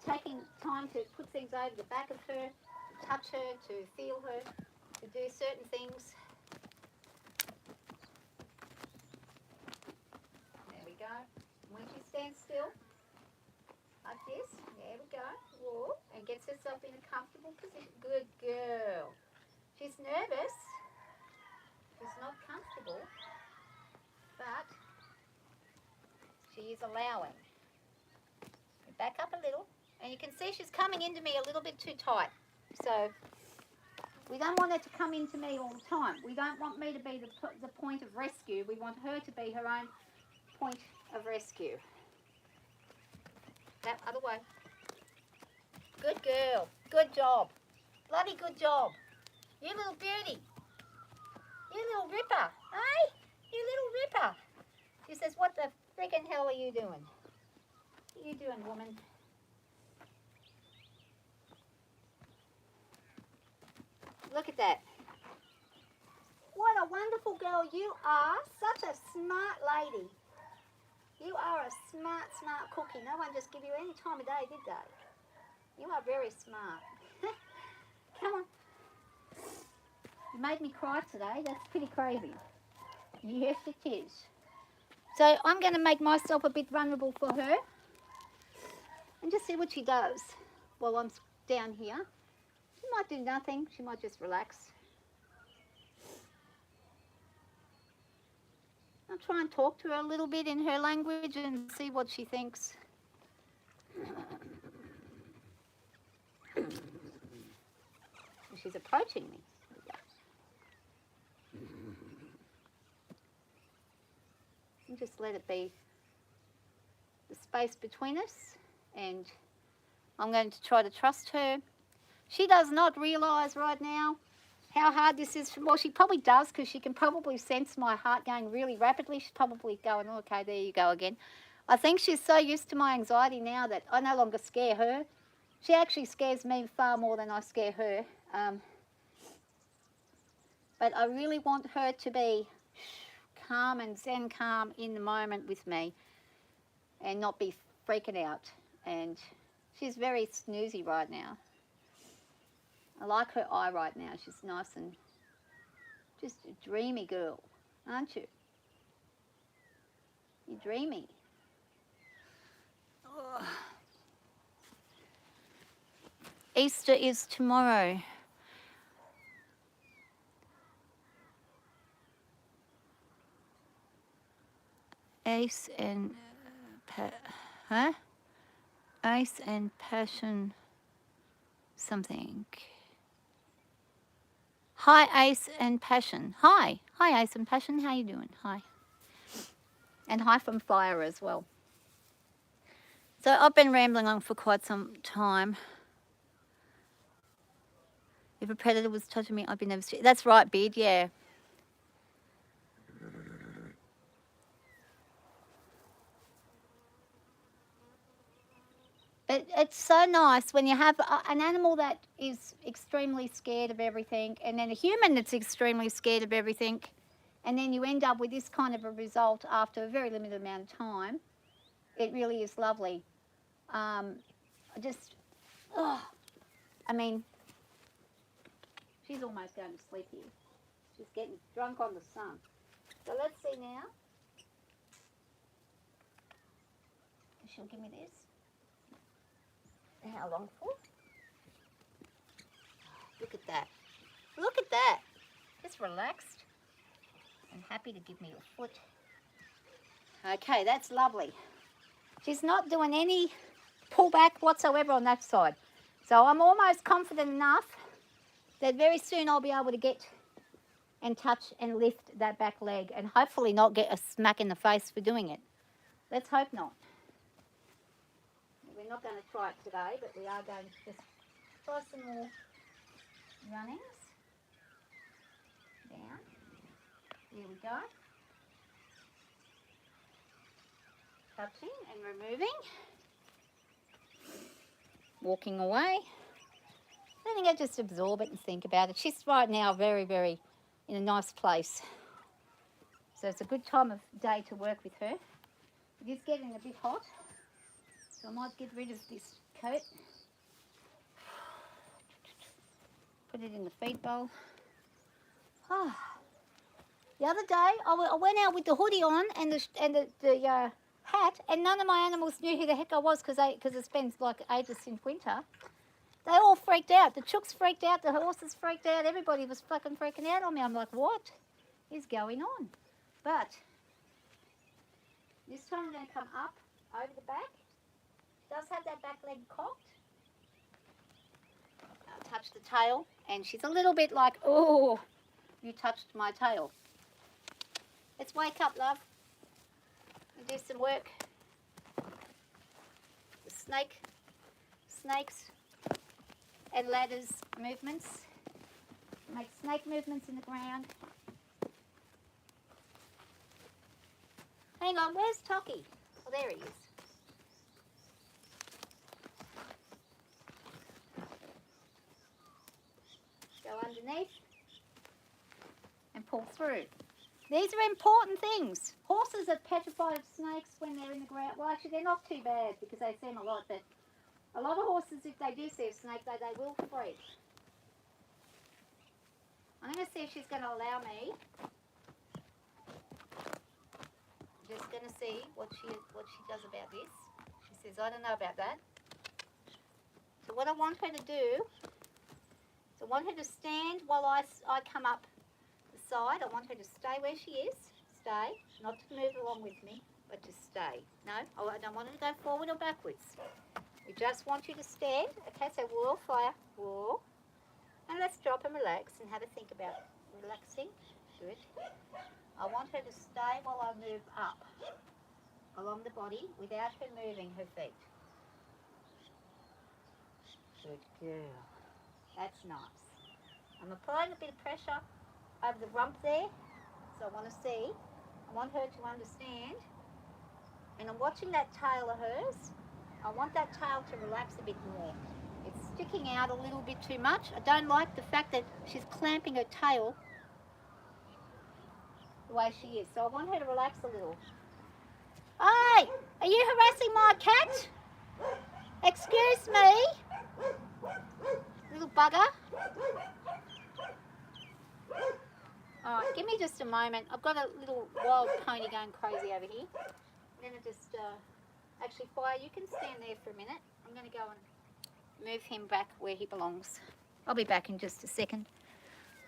taking time to put things over the back of her, to touch her, to feel her, to do certain things. There we go. When she stands still, like this, there we go. Whoa, and gets herself in a comfortable position. Good girl. She's nervous. She's not comfortable, but she is allowing. Back up a little, and you can see she's coming into me a little bit too tight. So We don't want her to come into me all the time. We don't want me to be the point of rescue. We want her to be her own point of rescue. That other way. Good girl. Good job. Bloody good job. You little beauty. You little ripper. Hey? You little ripper. She says, what the friggin' hell are you doing? What are you doing, woman? Look at that. What a wonderful girl you are. Such a smart lady. You are a smart, smart cookie. No one just give you any time of day, did they? You are very smart. Come on. You made me cry today. That's pretty crazy. Yes, it is. So I'm going to make myself a bit vulnerable for her and just see what she does while I'm down here. She might do nothing. She might just relax. I'll try and talk to her a little bit in her language and see what she thinks. She's approaching me. And just let it be the space between us, and I'm going to try to trust her. She does not realise right now how hard this is. Well, she probably does, because she can probably sense my heart going really rapidly. She's probably going, oh, okay, there you go again. I think she's so used to my anxiety now that I no longer scare her. She actually scares me far more than I scare her. But I really want her to be calm and zen calm in the moment with me and not be freaking out. And she's very snoozy right now. I like her eye right now. She's nice and just a dreamy girl, aren't you? You're dreamy. Oh. Easter is tomorrow. Ace and Ace and Passion something. Hi, Ace and Passion. Hi Ace and Passion. How you doing? Hi. And hi from Fire as well. So I've been rambling on for quite some time. If a predator was touching me, I'd be nervous. That's right, Beard. Yeah. It's so nice when you have an animal that is extremely scared of everything, and then a human that's extremely scared of everything, and then you end up with this kind of a result after a very limited amount of time. It really is lovely. I mean, she's almost going to sleep here. She's getting drunk on the sun. So let's see now. She'll give me this. How long for? Look at that. Look at that. Just relaxed and happy to give me a foot. Okay, that's lovely. She's not doing any pullback whatsoever on that side. So I'm almost confident enough that very soon I'll be able to get and touch and lift that back leg and hopefully not get a smack in the face for doing it. Let's hope not. We're not going to try it today, but we are going to just try some more runnings. Down. There we go. Touching and removing. Walking away. Letting her just absorb it and think about it. She's right now very, very in a nice place. So it's a good time of day to work with her. It is getting a bit hot. So I might get rid of this coat. Put it in the feed bowl. Oh. The other day, I went out with the hoodie on and the hat, and none of my animals knew who the heck I was because it's been like ages since winter. They all freaked out. The chooks freaked out. The horses freaked out. Everybody was fucking freaking out on me. I'm like, what is going on? But this time I'm going to come up over the back. Does have that back leg cocked. touch the tail, and she's a little bit like, oh, you touched my tail. Let's wake up, love, and do some work. The snakes and ladders movements. Make snake movements in the ground. Hang on, where's Toki? Oh, there he is. Go underneath and pull through. These are important things. Horses are petrified of snakes when they're in the ground. Well, actually, they're not too bad because they see them a lot, but a lot of horses, if they do see a snake, they will freeze. I'm going to see if she's going to allow me. I'm just going to see what she does about this. She says, I don't know about that. So what I want her to do, I want her to stand while I come up the side. I want her to stay where she is. Stay. Not to move along with me, but to stay. No, I don't want her to go forward or backwards. We just want you to stand. Okay, so whoa, fire, whoa. And let's drop and relax and have a think about relaxing. Good. I want her to stay while I move up along the body without her moving her feet. Good girl. That's nice. I'm applying a bit of pressure over the rump there. So I want her to understand. And I'm watching that tail of hers. I want that tail to relax a bit more. It's sticking out a little bit too much. I don't like the fact that she's clamping her tail the way she is. So I want her to relax a little. Hey, are you harassing my cat? Excuse me, little bugger. All right, give me just a moment. I've got a little wild pony going crazy over here. I'm going to just, actually, Fire, you can stand there for a minute. I'm going to go and move him back where he belongs. I'll be back in just a second.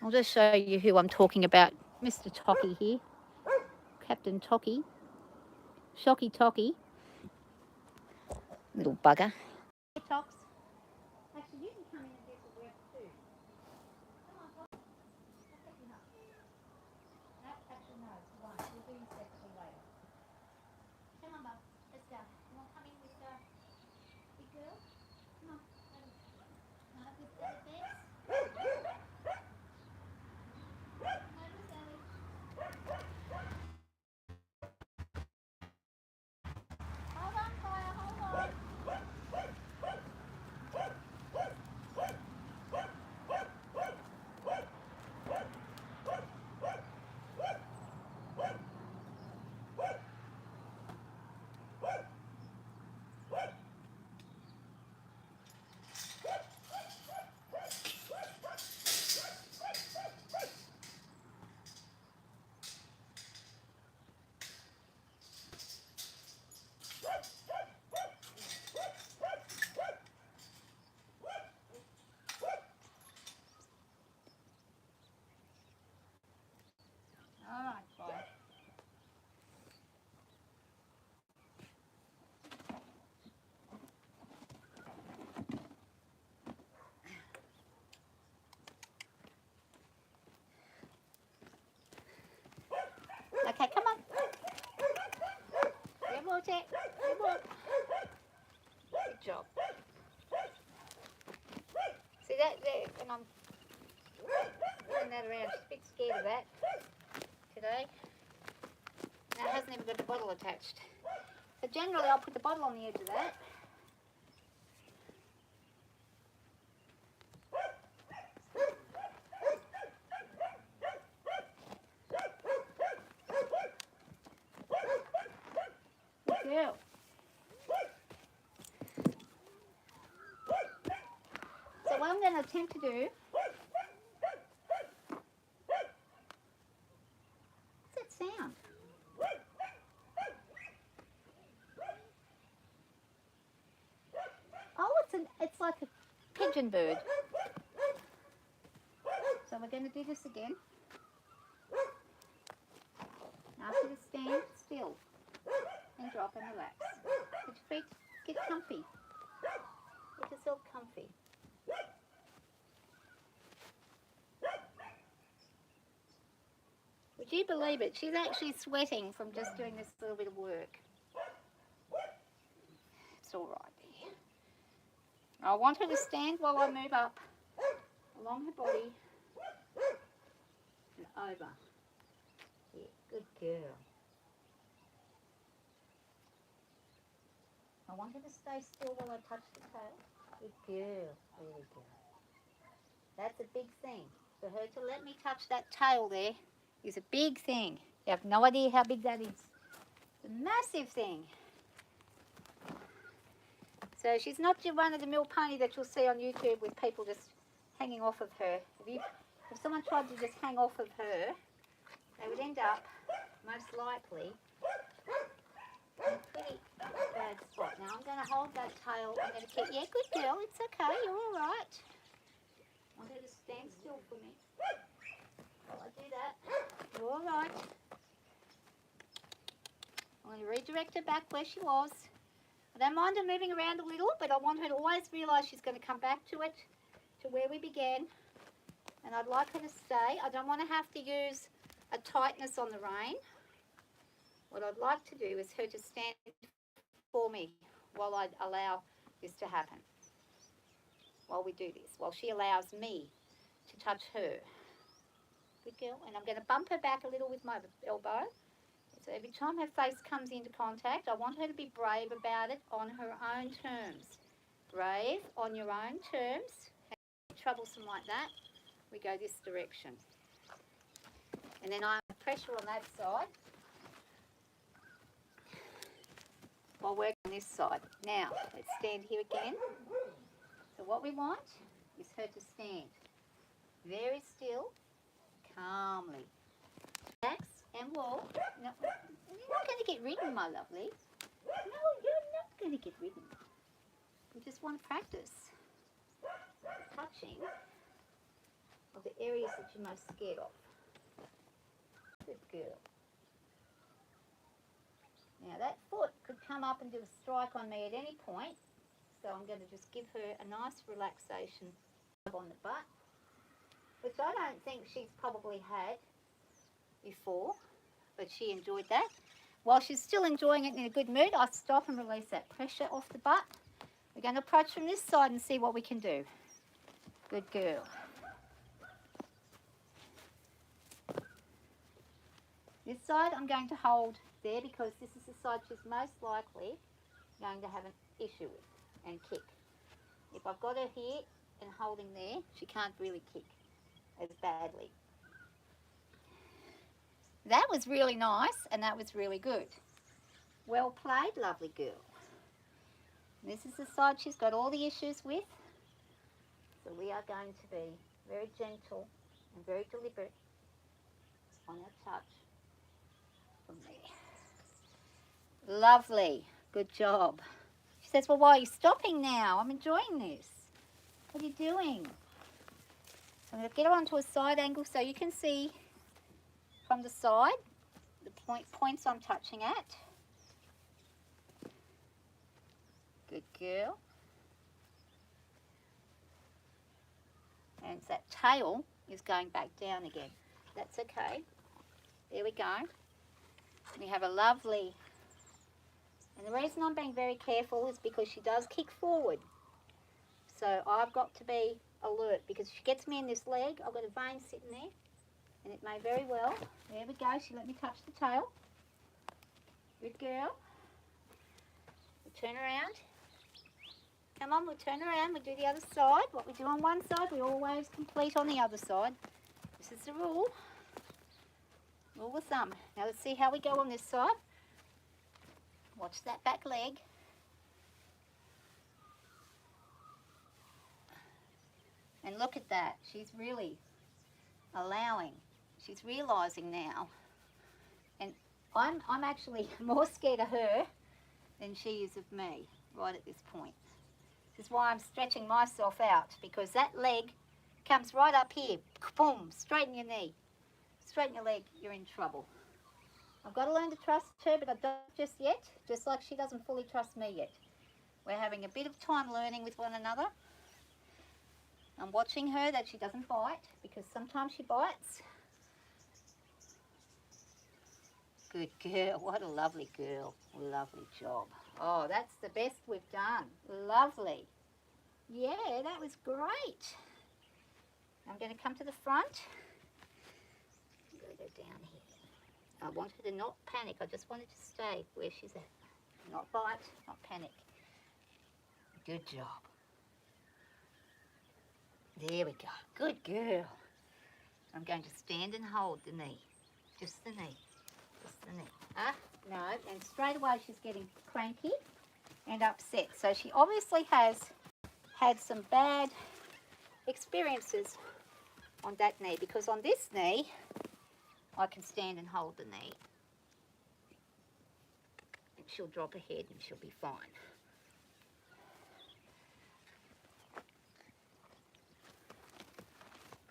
I'll just show you who I'm talking about. Mr. Toki here. Captain Toki. Shocky Toki. Little bugger. Hey, Tox. Actually, you can come in and do some work too. Come on, Tox. I'll pick him up. No, actually, no. One. We'll do him separately later. Come on, bub. Let's go. You want to come in with big girl? Come on. No, with Bex. Hold on, Fire, hold on. All right, Fire. Okay, come on. Good work, Jack. Good work. Good job. See that there, when I'm turning that around, she's a bit scared of that today. Now it hasn't even got the bottle attached. So generally I'll put the bottle on the edge of that. Good girl. So what I'm going to attempt to do, what's that sound? Oh, it's like a pigeon bird. So we're going to do this again. After the stand, still, and drop and relax. Get your feet, get comfy. Get yourself comfy. Would you believe it? She's actually sweating from just doing this little bit of work. It's all right there. I want her to stand while I move up along her body and over. Yeah, good girl. I want her to stay still while I touch the tail. Good girl. There we go. That's a big thing. For her to let me touch that tail there is a big thing. You have no idea how big that is. It's a massive thing. So she's not your run-of-the-mill pony that you'll see on YouTube with people just hanging off of her. If someone tried to just hang off of her, they would end up, most likely, in a pretty bad spot. Now I'm going to hold that tail. I'm going to keep, yeah, good girl, it's okay, you're all right. I want her to stand still for me while I do that. You're all right. I'm going to redirect her back where she was. I don't mind her moving around a little, but I want her to always realise she's going to come back to it, to where we began. And I'd like her to stay. I don't want to have to use a tightness on the rein. What I'd like to do is her to stand for me while I allow this to happen. While we do this, while she allows me to touch her. Good girl. And I'm going to bump her back a little with my elbow. So every time her face comes into contact, I want her to be brave about it on her own terms. Brave on your own terms. Troublesome like that, we go this direction. And then I have pressure on that side while working on this side. Now, let's stand here again. So what we want is her to stand very still, calmly. Relax and walk. No, you're not going to get ridden, my lovely. No, you're not going to get ridden. You just want to practice touching of the areas that you're most scared of. Good girl. Now that foot could come up and do a strike on me at any point, so I'm going to just give her a nice relaxation on the butt, which I don't think she's probably had before, but she enjoyed that. While she's still enjoying it in a good mood, I stop and release that pressure off the butt. We're going to approach from this side and see what we can do. Good girl. This side I'm going to hold there because this is the side she's most likely going to have an issue with and kick. If I've got her here and holding there, she can't really kick as badly. That was really nice and that was really good. Well played, lovely girl. This is the side she's got all the issues with. So we are going to be very gentle and very deliberate on our touch from there. Lovely. Good job. She says, well, why are you stopping now? I'm enjoying this. What are you doing? So I'm going to get her onto a side angle so you can see from the side the points I'm touching at. Good girl. And that tail is going back down again. That's okay. There we go. We have a lovely, and the reason I'm being very careful is because she does kick forward. So I've got to be alert because if she gets me in this leg, I've got a vein sitting there and it may very well. There we go. She let me touch the tail. Good girl. We'll turn around. Come on, we'll turn around. We'll do the other side. What we do on one side, we always complete on the other side. This is the rule. Rule of thumb. Now let's see how we go on this side. Watch that back leg. And look at that. She's really allowing. She's realising now. And I'm actually more scared of her than she is of me right at this point. This is why I'm stretching myself out, because that leg comes right up here. Boom, straighten your knee. Straighten your leg, you're in trouble. I've got to learn to trust her, but I don't just yet, just like she doesn't fully trust me yet. We're having a bit of time learning with one another. I'm watching her that she doesn't bite, because sometimes she bites. Good girl. What a lovely girl. Lovely job. Oh, that's the best we've done. Lovely. Yeah, that was great. I'm going to come to the front. I'm going to go down here. I want her to not panic. I just want her to stay where she's at. Not bite, not panic. Good job. There we go. Good girl. I'm going to stand and hold the knee. Just the knee. Just the knee. No. And straight away she's getting cranky and upset. So she obviously has had some bad experiences on that knee, because on this knee I can stand and hold the knee. And she'll drop her head and she'll be fine.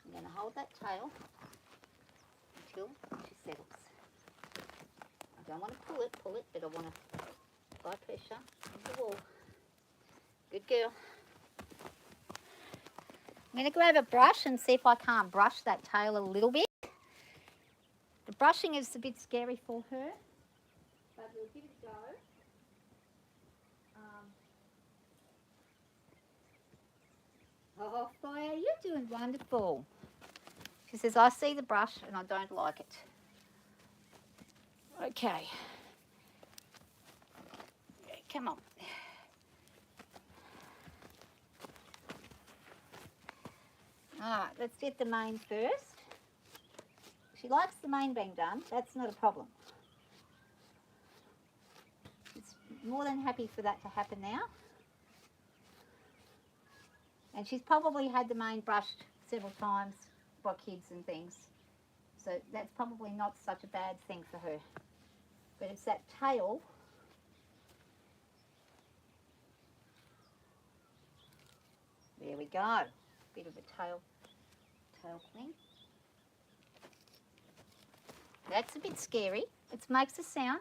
I'm going to hold that tail until she settles. I don't want to pull it, but I want to apply pressure on the wall. Good girl. I'm going to grab a brush and see if I can't brush that tail a little bit. The brushing is a bit scary for her, but we'll give it a go. Oh, Fire, you're doing wonderful. She says, I see the brush and I don't like it. Okay. Come on. Alright, let's get the mane first. She likes the mane being done. That's not a problem. She's more than happy for that to happen now. And she's probably had the mane brushed several times by kids and things. So that's probably not such a bad thing for her. But it's that tail. There we go. Bit of a tail thing. That's a bit scary. It makes a sound.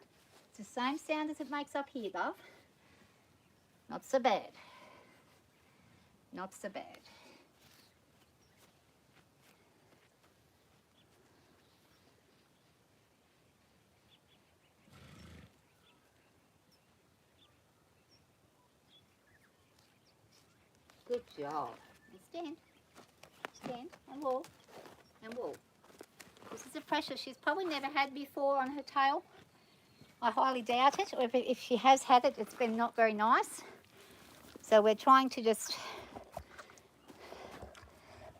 It's the same sound as it makes up here, love. Not so bad. Not so bad. Good job. And stand. Stand and walk. And walk. This is a pressure she's probably never had before on her tail. I highly doubt it. Or if she has had it, it's been not very nice. So we're trying to just...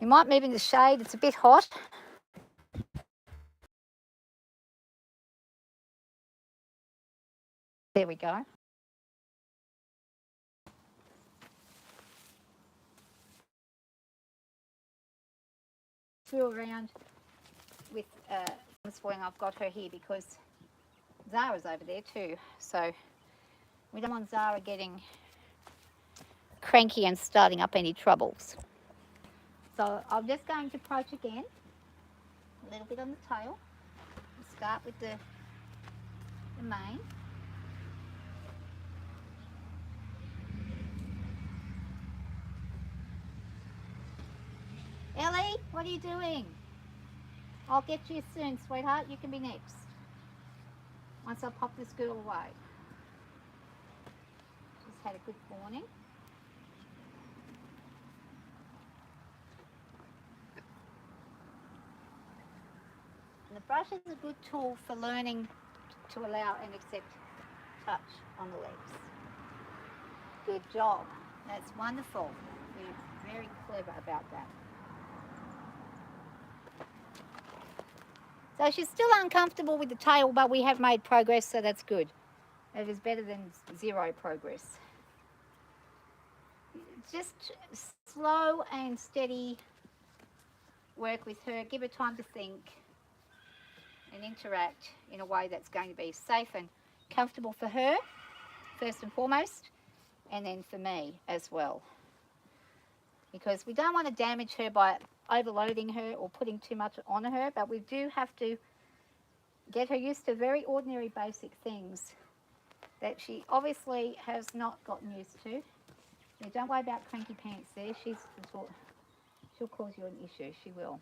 We might move in the shade. It's a bit hot. There we go. Through around with spoiling. I've got her here because Zara's over there too. So we don't want Zara getting cranky and starting up any troubles. So I'm just going to approach again, a little bit on the tail. Start with the mane. Ellie, what are you doing? I'll get you soon, sweetheart. You can be next. Once I pop this girl away. She's had a good morning. And the brush is a good tool for learning to allow and accept touch on the legs. Good job. That's wonderful. You're very clever about that. So she's still uncomfortable with the tail, but we have made progress, so that's good. It is better than zero progress. Just slow and steady work with her. Give her time to think and interact in a way that's going to be safe and comfortable for her, first and foremost, and then for me as well. Because we don't want to damage her by overloading her or putting too much on her, but we do have to get her used to very ordinary basic things that she obviously has not gotten used to. Now, don't worry about cranky pants there. She'll cause you an issue. She will.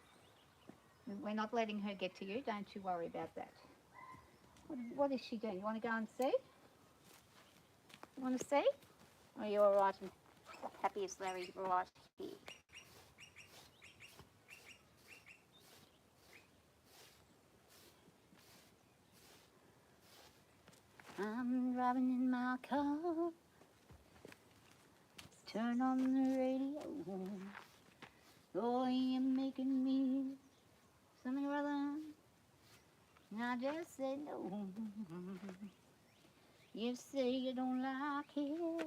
We're not letting her get to you. Don't you worry about that. What is she doing? You want to go and see? You want to see? Or are you all right and happy as Larry right here? I'm driving in my car. Let's turn on the radio. Oh, you're making me something or other. And I just said no. You say you don't like it,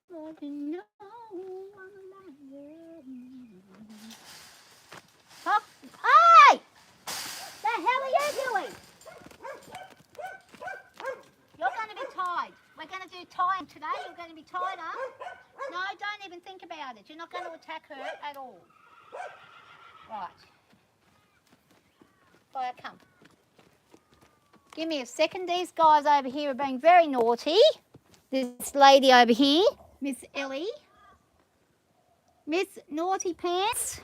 but you know I'm a liar. Oh, hey! The hell are you doing? You're going to be tied. We're going to do tying today. You're going to be tied up. No, don't even think about it. You're not going to attack her at all. Right. Fire, come. Give me a second. These guys over here are being very naughty. This lady over here, Miss Ellie. Miss Naughty Pants.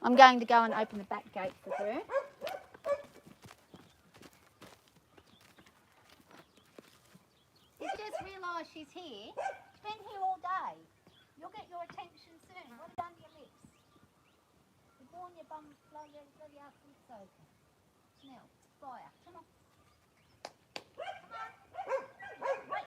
I'm going to go and open the back gate for her. She's just realised she's here. She's been here all day. You'll get your attention soon. What have you done to your lips? You've worn your bum bloody ass lips open. Now, fire. Come on. Come on. Wait.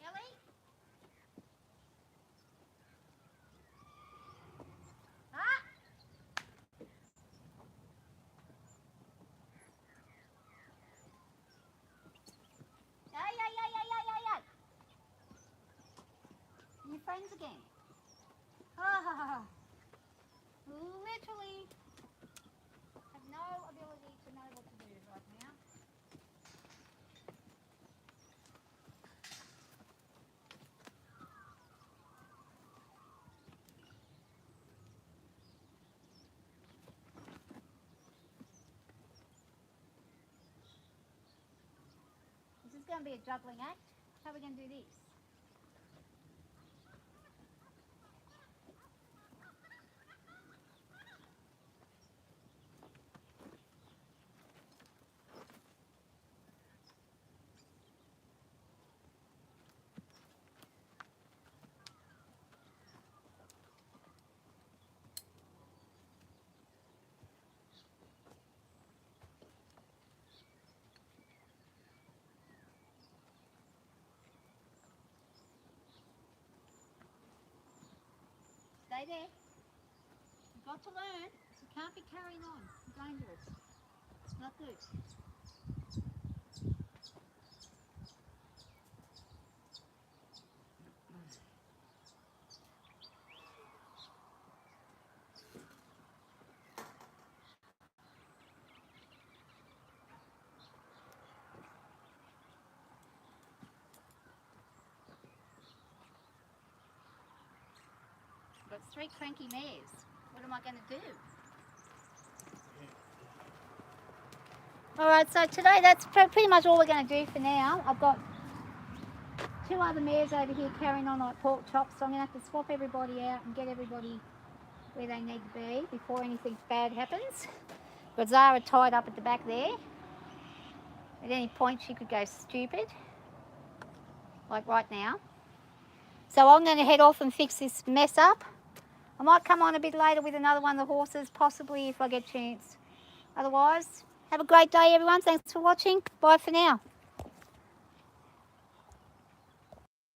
Ellie? Huh? Hey. Your friends again. Ah, literally have no ability to know what to do right now. This is going to be a juggling act. How are we going to do this? Stay there. You've got to learn. You can't be carrying on. It's dangerous. It's not good. Got 3 cranky mares. What am I going to do? Alright, so today that's pretty much all we're going to do for now. I've got 2 other mares over here carrying on like pork chops, so I'm going to have to swap everybody out and get everybody where they need to be before anything bad happens. Got Zara tied up at the back there. At any point she could go stupid, like right now. So I'm going to head off and fix this mess up. I might come on a bit later with another one of the horses, possibly if I get a chance. Otherwise, have a great day everyone. Thanks for watching. Bye for now.